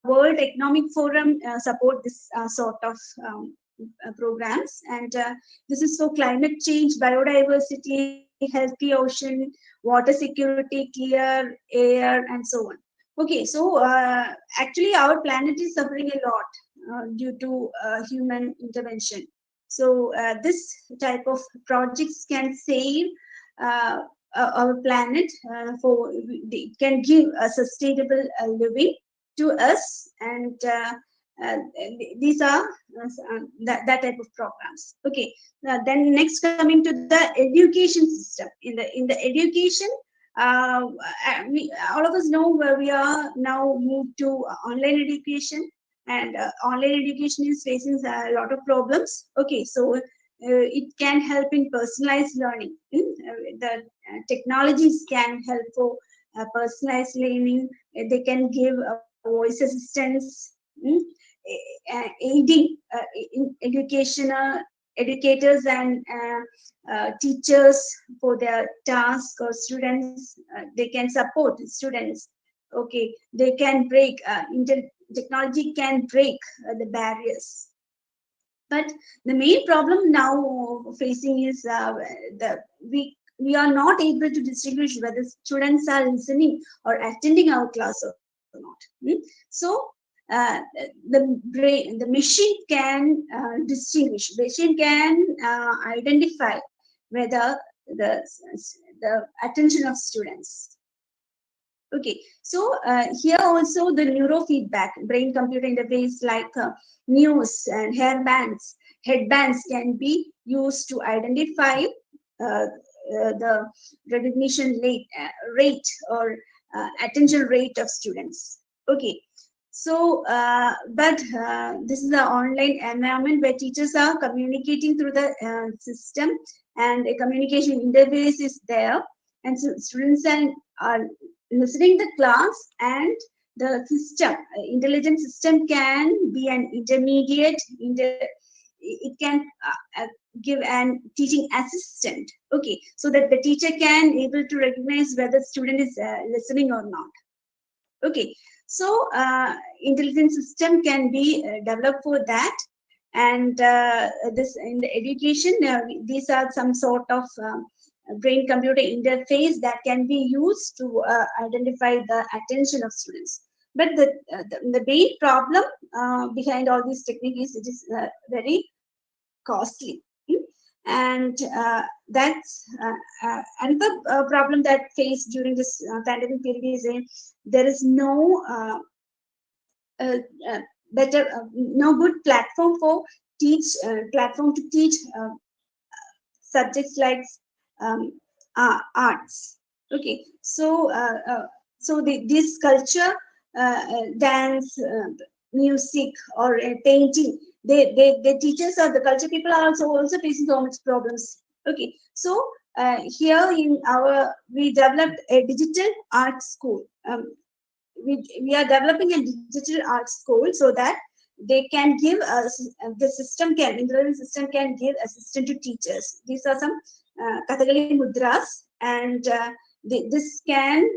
World Economic Forum support this sort of programs, and this is for climate change, biodiversity, healthy ocean, water security, clear air, and so on. Okay, so actually our planet is suffering a lot due to human intervention. So this type of projects can save our planet, it can give a sustainable living to us, and these are that type of programs. Okay. Then next, coming to the education system. In the education, all of us know where we are now moved to online education, and online education is facing a lot of problems. Okay, so it can help in personalized learning. The technologies can help for personalized learning. They can give voice assistance, aiding in educators and teachers for their task, or students. They can support students. Okay, they can break technology can break the barriers. But the main problem now facing is we are not able to distinguish whether students are listening or attending our class or not. So the machine can distinguish. Machine can identify whether the attention of students. Okay, so here also the neurofeedback, brain-computer interface like news and headbands can be used to identify the recognition rate or attention rate of students. Okay, so but this is an online environment where teachers are communicating through the system, and a communication interface is there, and so students are listening the class, and the system, intelligent system, can be an intermediate. It can give an teaching assistant. Okay, so that the teacher can able to recognize whether student is listening or not. Okay, so intelligent system can be developed for that. And this in the education, these are some sort of brain computer interface that can be used to identify the attention of students. But the main problem behind all these techniques is it is very costly. And that's another problem that faced during this pandemic period is there is no better, no good platform for platform to teach subjects like arts. Okay, so this culture, dance, music, or painting, the teachers or the culture people are also facing so much problems. Okay, so here we developed a digital art school. We are developing a digital art school so that they can give us intelligent system can give assistance to teachers. These are some Kathakali mudras, and this can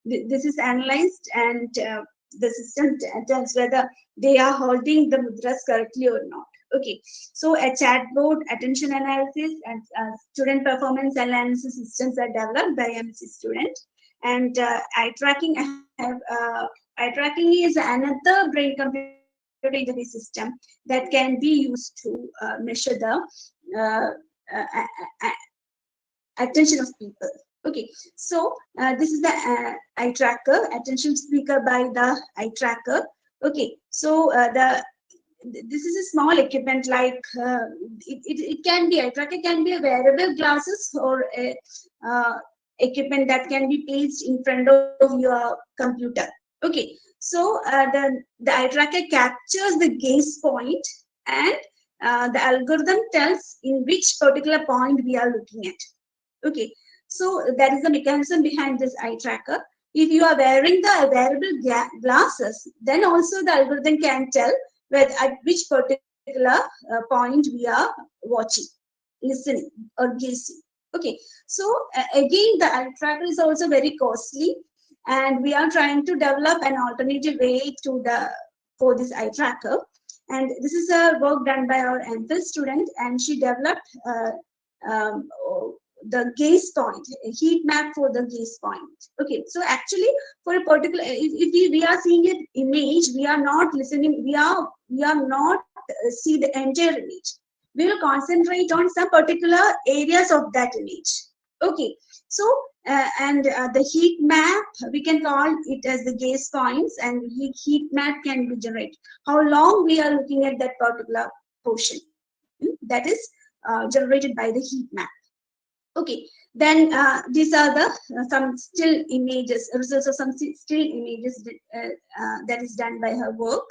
this is analyzed, and the system tells whether they are holding the mudras correctly or not. Okay, so a chatbot, attention analysis, and student performance analysis systems are developed by MSc student. And eye tracking is another brain computer interface system that can be used to measure the attention of people. Okay, so this is the eye tracker, attention speaker by the eye tracker. Okay, so this is a small equipment like it can be, eye tracker can be a wearable glasses or a equipment that can be placed in front of your computer. Okay, so the eye tracker captures the gaze point, and the algorithm tells in which particular point we are looking at. Okay, so that is the mechanism behind this eye tracker. If you are wearing the wearable glasses, then also the algorithm can tell whether at which particular point we are watching, listening, or gazing. Okay, so again, the eye tracker is also very costly, and we are trying to develop an alternative way for this eye tracker. And this is a work done by our MPhil student, and she developed the gaze point, a heat map for the gaze point. Okay, so actually for a particular, if we are seeing an image, we are not listening, we are not see the entire image. We will concentrate on some particular areas of that image. Okay, so and the heat map, we can call it as the gaze points, and heat map can be generated. How long we are looking at that particular portion, that is generated by the heat map. Okay, then these are the some still images, results of some still images that is done by her work.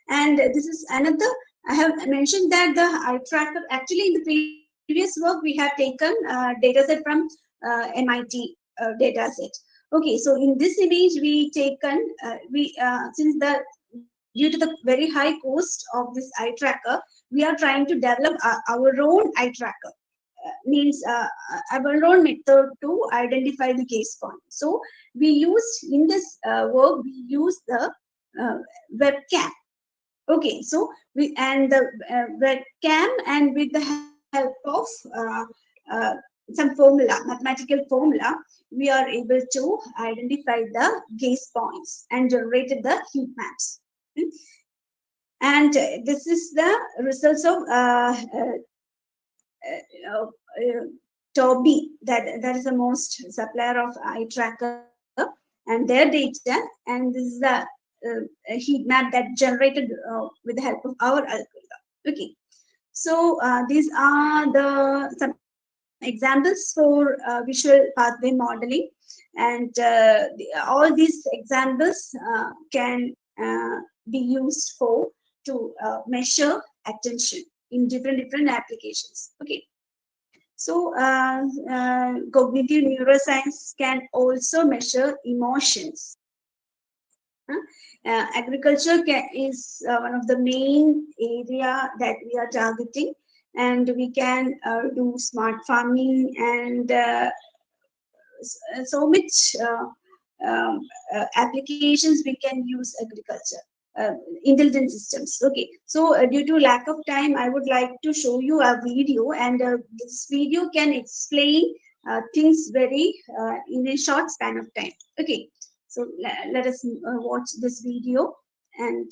And this is another, I have mentioned that the eye tracker, actually in the previous work we have taken data set from MIT data set. Okay, so in this image we taken, since the due to the very high cost of this eye tracker, we are trying to develop our own eye tracker. Means our own method to identify the case point. So we used in this work, we used the webcam. Okay, so we and the webcam, and with the help of uh, some formula, mathematical formula, we are able to identify the gaze points and generated the heat maps. And this is the results of Toby, that is the most supplier of eye tracker, and their data, and this is the heat map that generated with the help of our algorithm. Okay, so these are the some examples for visual pathway modeling, and all these examples can be used for to measure attention in different applications. Okay. So, cognitive neuroscience can also measure emotions. Agriculture is one of the main area that we are targeting, and we can do smart farming and so much applications we can use agriculture. Intelligent systems. Okay, so due to lack of time, I would like to show you a video, and this video can explain things very in a short span of time. Okay, so let us watch this video. And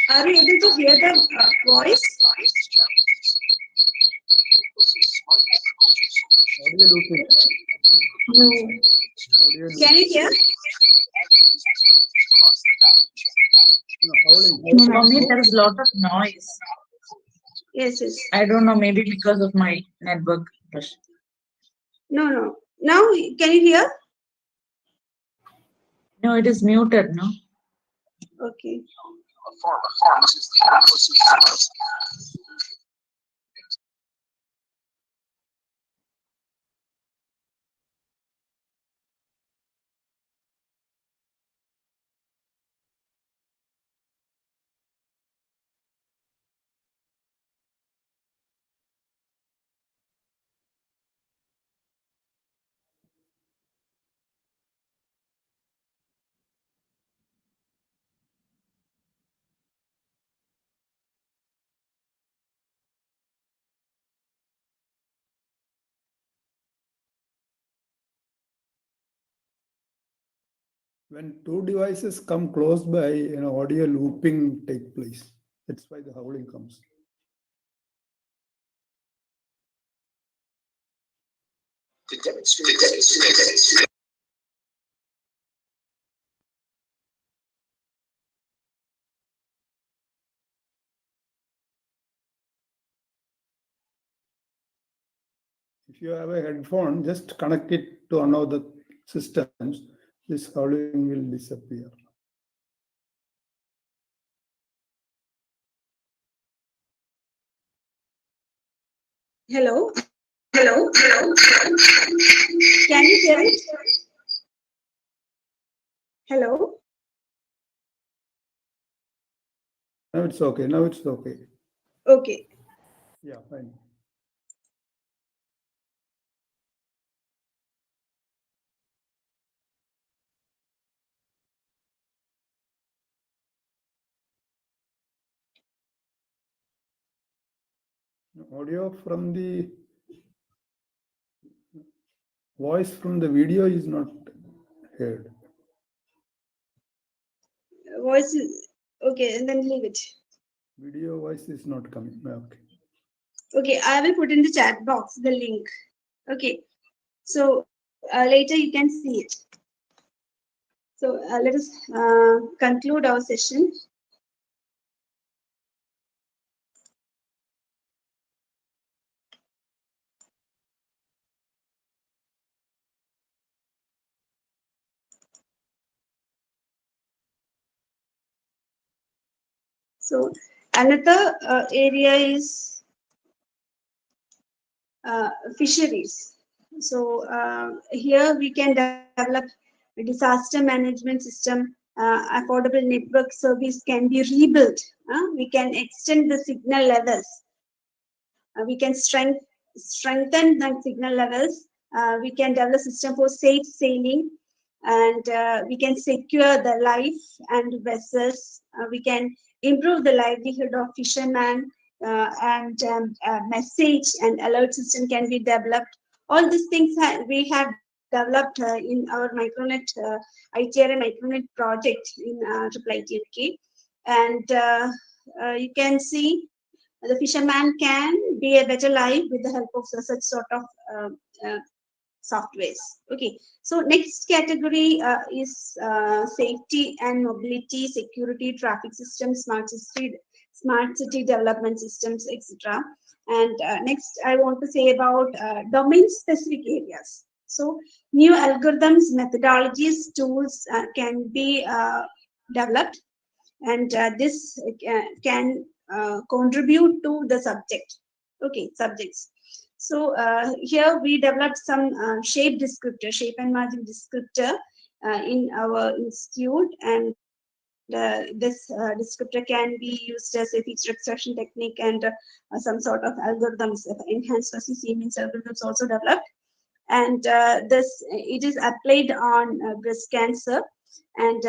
are you able to hear the voice? Audio looping. No. Audio Can you hear? howling. For me, there is a lot of noise. Yes, yes. I don't know, maybe because of my network. No, no. Now, can you hear? No, it is muted, no? Okay. When two devices come close by, audio looping take place. That's why the howling comes. If you have a headphone, just connect it to one of the systems. This howling will disappear. Hello. Hello. Hello. Can you hear it? Hello. Now it's okay. Now it's okay. Okay. Yeah, fine. Audio from the voice from the video is not heard. Voice is okay, and then leave it. Video voice is not coming. Okay. Okay, I will put in the chat box the link. Okay, so later you can see it. So let us conclude our session. So another area is fisheries. So here we can develop a disaster management system. Affordable network service can be rebuilt. We can extend the signal levels. We can strengthen the signal levels. We can develop a system for safe sailing, and we can secure the life and vessels. We can improve the livelihood of fishermen, and message and alert system can be developed. All these things we have developed in our micronet ITRA micronet project in IIIT. And you can see the fisherman can be a better life with the help of such sort of uh, softwares. Okay, so next category is safety and mobility, security, traffic systems, smart city development systems, etc. And next, I want to say about domain-specific areas. So new algorithms, methodologies, tools can be developed, and this can contribute to the subject. Okay, subjects. So here we developed some shape descriptor, shape and margin descriptor in our institute, and this descriptor can be used as a feature extraction technique, and some sort of algorithms, enhanced Siemens algorithms also developed. And this it is applied on breast cancer. And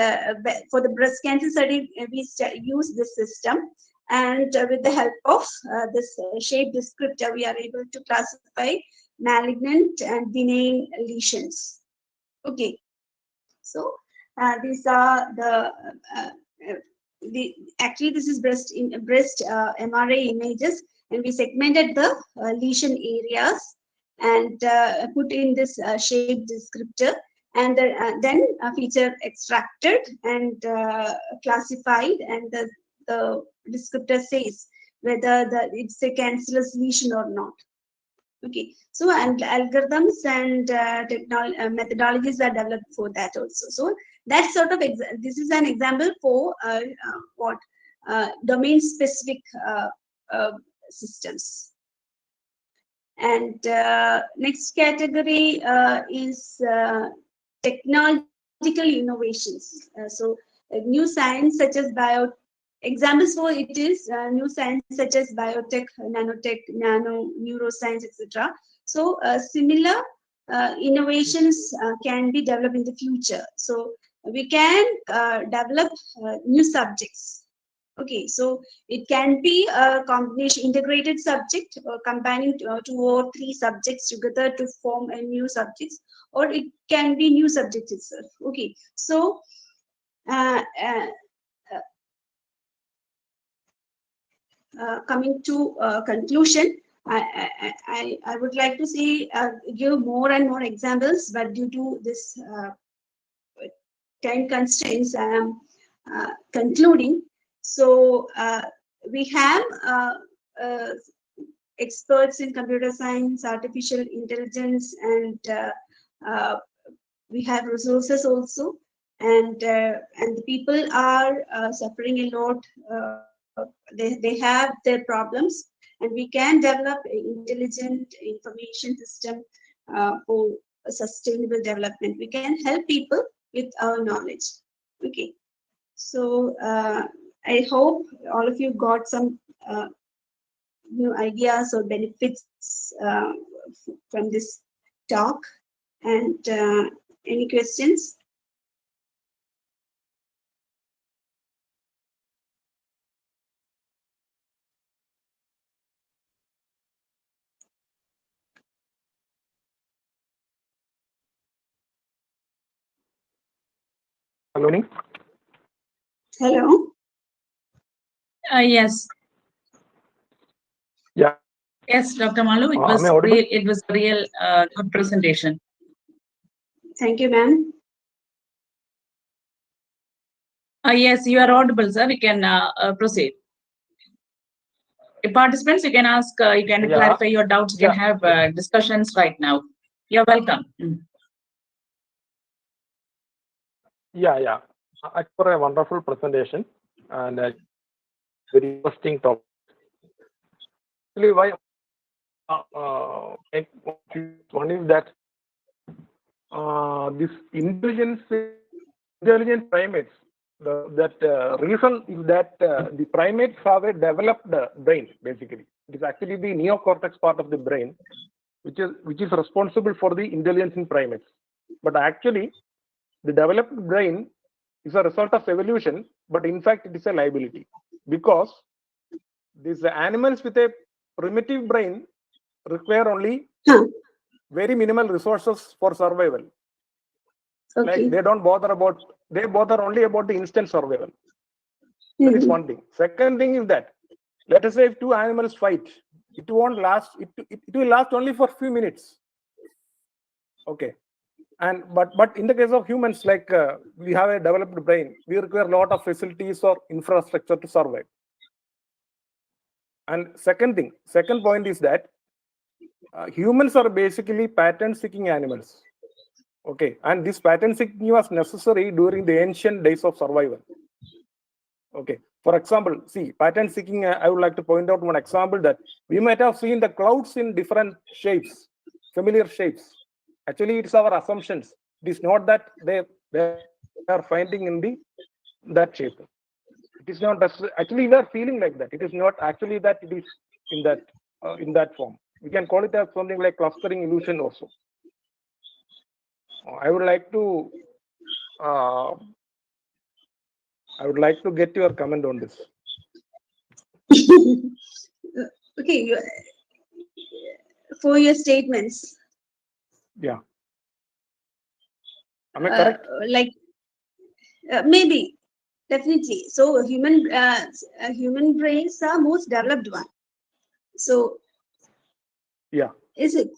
for the breast cancer study, we use this system, and with the help of this shape descriptor, we are able to classify malignant and benign lesions. Okay, so these are uh, actually this is breast MRI images, and we segmented the lesion areas and put in this shape descriptor, and then a feature extracted and classified, and the descriptor says whether it's a cancerous lesion or not. Okay, so and algorithms and methodologies are developed for that also. So that sort of this is an example for what domain specific systems. And next category is technological innovations. So new science such as examples for it is new science such as biotech, nanotech, nano, neuroscience, etc. So similar innovations can be developed in the future. So we can develop new subjects. Okay, so it can be a combination, integrated subject, combining 2 or 3 subjects together to form a new subject, or it can be new subject itself. Okay, so coming to conclusion, I would like to say give more and more examples, but due to this time constraints, I am concluding. So we have experts in computer science, artificial intelligence, and we have resources also, and the people are suffering a lot. They have their problems, and we can develop an intelligent information system for sustainable development. We can help people with our knowledge. Okay, so I hope all of you got some new ideas or benefits from this talk. And any questions? Hello. Hello. Yes. Yeah. Yes, Dr. Malu, it Am was I audible? real. It was a real good presentation. Thank you, ma'am. Yes, you are audible, sir. We can proceed. Participants, you can ask, you can Yeah. clarify your doubts, you can Yeah. have discussions right now. You're welcome. Yeah. For a wonderful presentation and a very interesting topic. Actually, why one is that this intelligent primates. Reason is that the primates have a developed brain. Basically, it is actually the neocortex part of the brain, which is responsible for the intelligence in primates. But actually, the developed brain is a result of evolution, but in fact, it is a liability because these animals with a primitive brain require only very minimal resources for survival. Okay. Like they bother only about the instant survival. That is one thing. Second thing is that, let us say if two animals fight, it won't last. It will last only for a few minutes. Okay. And but in the case of humans, like we have a developed brain, we require a lot of facilities or infrastructure to survive. And second point is that humans are basically pattern-seeking animals. Okay, and this pattern-seeking was necessary during the ancient days of survival. Okay, for example, see, pattern-seeking. I would like to point out one example that we might have seen the clouds in different shapes, familiar shapes. Actually, it's our assumptions. It is not that they are finding in that shape. It is not actually we are feeling like that. It is not actually that it is in that form. We can call it as something like clustering illusion also. I would like to get your comment on this. Okay, for your statements. Yeah. Am I correct? Like maybe, definitely. So human brains are most developed one. So yeah, is it?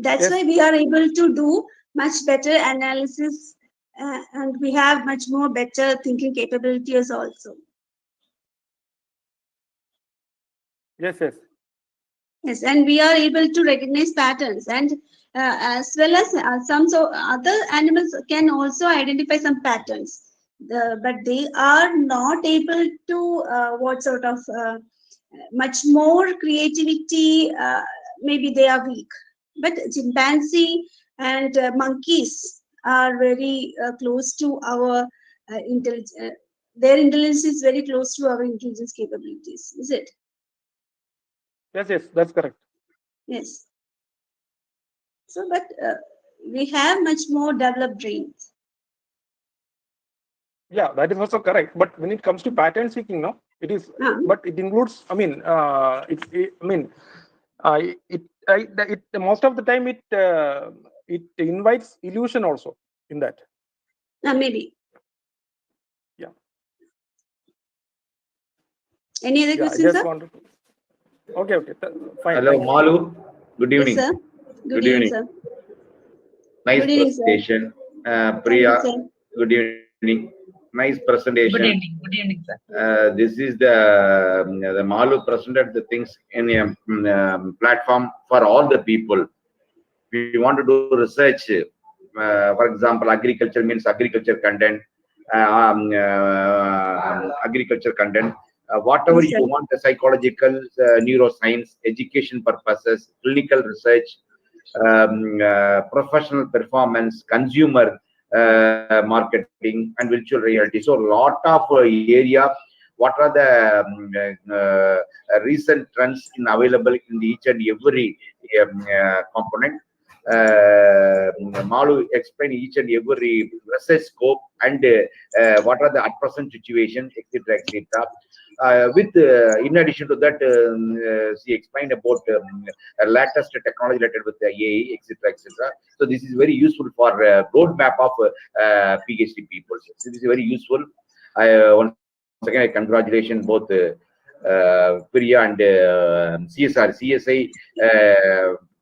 That's yes. why we are able to do much better analysis, and we have much more better thinking capabilities also. Yes. Yes, and we are able to recognize patterns, and as well as some other animals can also identify some patterns, but they are not able to what sort of much more creativity. Maybe they are weak, but chimpanzee and monkeys are very close to our intelligence. Their intelligence is very close to our intelligence capabilities. Is it? Yes, that's correct. Yes. So, but we have much more developed brains. Yeah, that is also correct. But when it comes to pattern seeking, no, it is. But it includes. I mean, most of the time it invites illusion also in that. Maybe. Yeah. Any other questions, sir? Okay, fine. Hello, Malu. Good evening. Yes, sir. Good evening, sir. Nice Good evening, presentation. Thank Priya, you, sir. good evening. Nice presentation. Good evening, sir. This is the Malu presented the things in a platform for all the people. If you want to do research, for example, agriculture means agriculture content, agriculture content. Whatever Yes, you want, the psychological, neuroscience, education purposes, clinical research, professional performance, consumer marketing, and virtual reality. So, a lot of area. What are the recent trends available in each and every component? Malu explained each and every research scope and what are the at present situation, etc., etc. In addition to that, she explained about latest technology related with the AI, etc., etc. So this is very useful for roadmap of PhD people. So this is very useful. Once again, I congratulate both Priya and CSI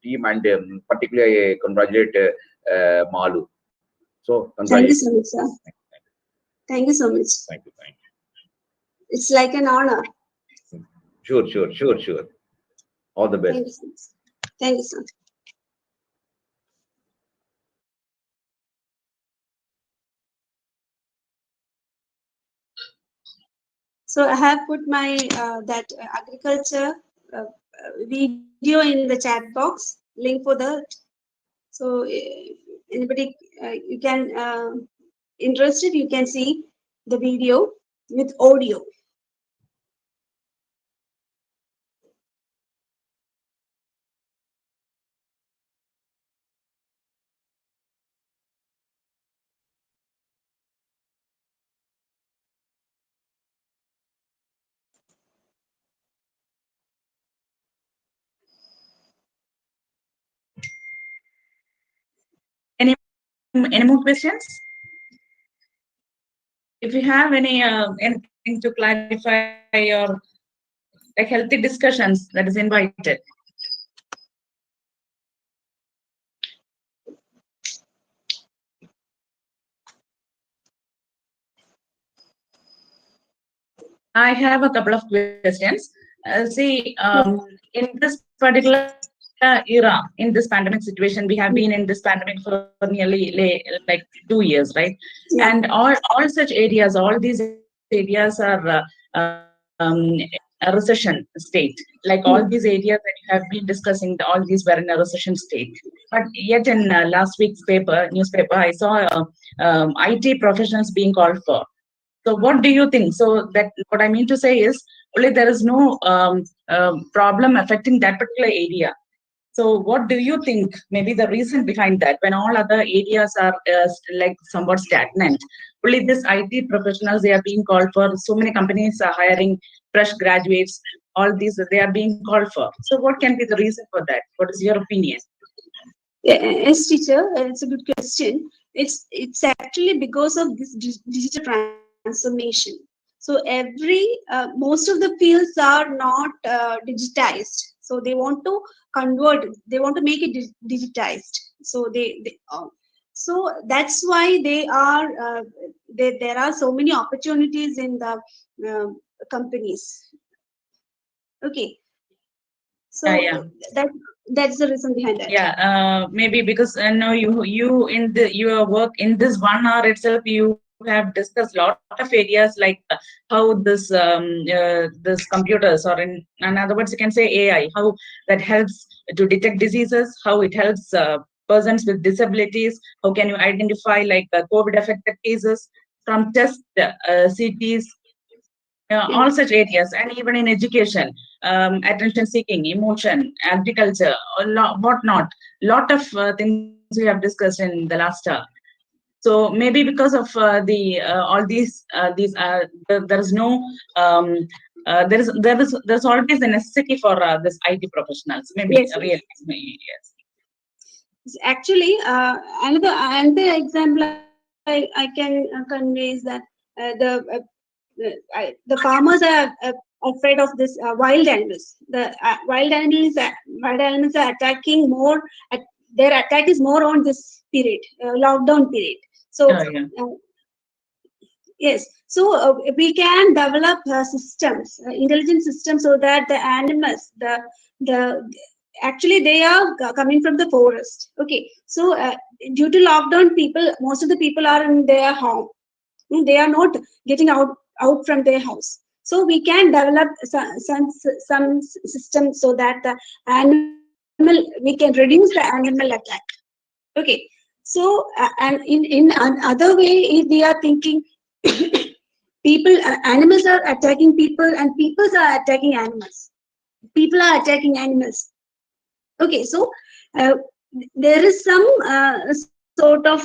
team, and particularly I congratulate Malu. So Thank you so much, sir. Thank you so much. Thank you. It's like an honor. Sure. All the best. Thank you so much. Thank you, sir. So I have put my that agriculture video in the chat box, link for that. So anybody you can interested, you can see the video with audio. Any more questions? If you have anything to clarify or like healthy discussions, that is invited. I have a couple of questions. See, in this particular era, in this pandemic situation, we have been in this pandemic for nearly like 2 years, right? Yeah. And all such areas, all these areas are a recession state. Like all these areas that you have been discussing, all these were in a recession state. But yet in last week's newspaper, I saw IT professionals being called for. So what do you think? So that what I mean to say is only there is no problem affecting that particular area. So what do you think maybe the reason behind that when all other areas are like somewhat stagnant? Only this IT professionals, they are being called for. So many companies are hiring fresh graduates. All these, they are being called for. So what can be the reason for that? What is your opinion? Yes, teacher, it's a good question. It's actually because of this digital transformation. So most of the fields are not digitized. So they want to convert it. They want to make it digitized. So so that's why they are there are so many opportunities in the companies. Okay. So Yeah. that's the reason behind that. Yeah, maybe because no, you in your work in this 1 hour itself, you have discussed a lot of areas like how this computers, or in other words, you can say AI, how that helps to detect diseases, how it helps persons with disabilities, how can you identify like COVID affected cases from test CTs. All such areas, and even in education, attention seeking, emotion, agriculture, whatnot, lot of things we have discussed in the last hour. So maybe because of all these there is no there's always a necessity for this IT professionals. Maybe Yes, really, yes. Actually, another example I can convey is that the farmers are afraid of this wild animals. The wild animals are attacking more. Their attack is more on this period, lockdown period. So yes, so we can develop systems, intelligent systems, so that the animals, actually they are coming from the forest. Okay, so due to lockdown, most of the people are in their home. They are not getting out from their house. So we can develop some system so that the we can reduce the animal attack. Okay, so and in another way, if we are thinking animals are attacking people, and people are attacking animals. People are attacking animals. Okay, so there is some sort of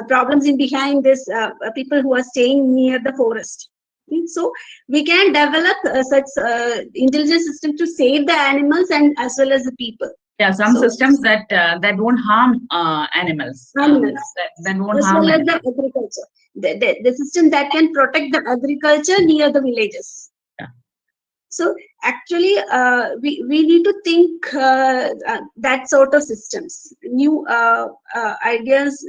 problems in behind this people who are staying near the forest. So we can develop such intelligent system to save the animals and as well as the people. Yeah, some So- systems that won't harm animals. Animals. That won't As harm well as animals. the agriculture, the system that can protect the agriculture near the villages. Yeah. So actually, we need to think that sort of systems. New ideas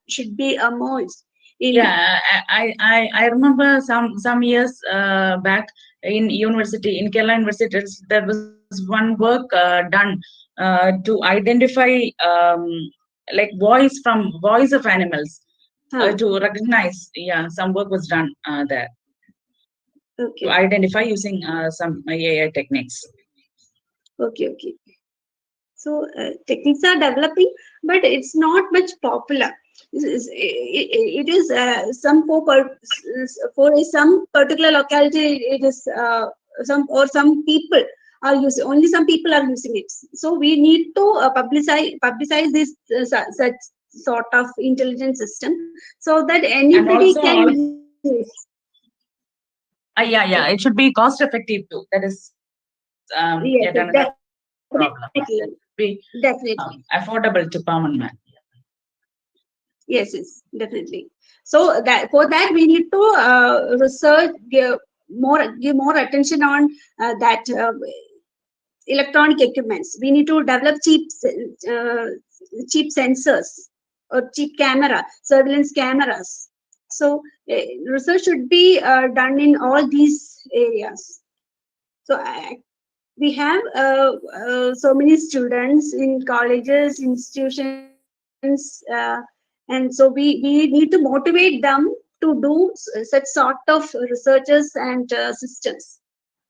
should be emerged. Yeah, I remember some years back in university, in Kerala University, there was one work done to identify like voice of animals to recognize. Yeah, some work was done there to Okay. identify using some AI techniques. Okay. So techniques are developing, but it's not much popular. It is some for some particular locality. It is some people are using, only some people are using it. So we need to publicize this such sort of intelligent system so that anybody also can use. Yeah, it should be cost effective too. That is Yes, yet another problem. definitely. That be Definitely. affordable to common man. Yes, definitely. So that for that we need to research, give more attention on that electronic equipments. We need to develop cheap sensors or cheap surveillance cameras. So research should be done in all these areas. So we have so many students in colleges, institutions, and so we need to motivate them to do such sort of researches and systems,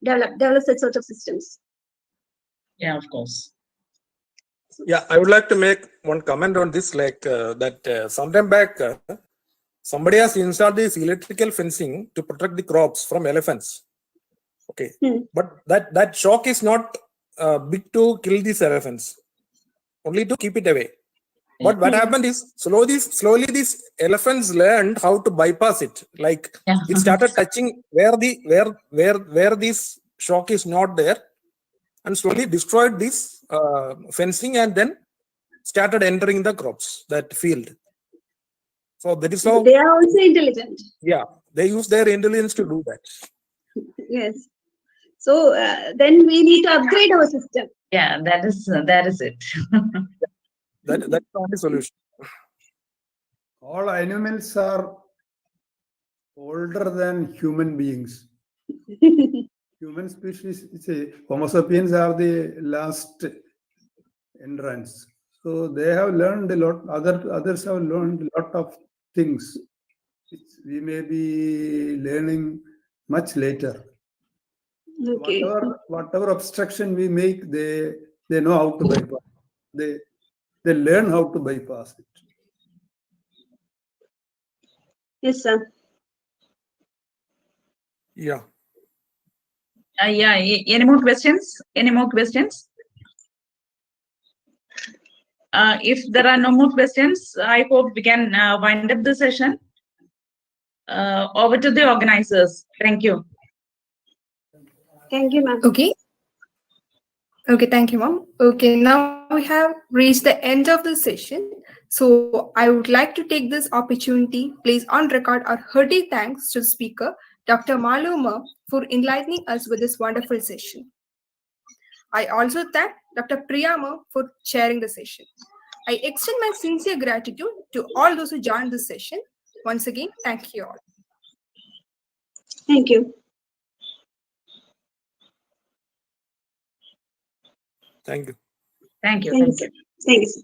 develop such sort of systems. Yeah, of course. Yeah, I would like to make one comment on this, sometime back, somebody has installed this electrical fencing to protect the crops from elephants. Okay, but that shock is not big to kill these elephants, only to keep it away. But what happened is slowly these elephants learned how to bypass it. Like it started touching where this shock is not there, and slowly destroyed this fencing and then started entering the crops, that field. So that is how They are also intelligent. Yeah, they use their intelligence to do that. Yes. So then we need to upgrade our system. Yeah, that is it. That's the only solution. All animals are older than human beings. Human species, Homo sapiens are the last entrance. So they have learned a lot. Others have learned a lot of things which we may be learning much later. Okay. Whatever obstruction we make, they know how to bypass. They learn how to bypass it. Yes, sir. Yeah. Yeah. Any more questions? If there are no more questions, I hope we can wind up the session. Over to the organizers. Thank you. Thank you, ma'am. Okay, thank you, ma'am. Okay, now we have reached the end of the session. So I would like to take this opportunity, place on record our hearty thanks to the speaker, Dr. Malu ma'am, for enlightening us with this wonderful session. I also thank Dr. Priya ma'am for chairing the session. I extend my sincere gratitude to all those who joined this session. Once again, thank you all. Thank you. Thank you. Thank you. Thank you, sir.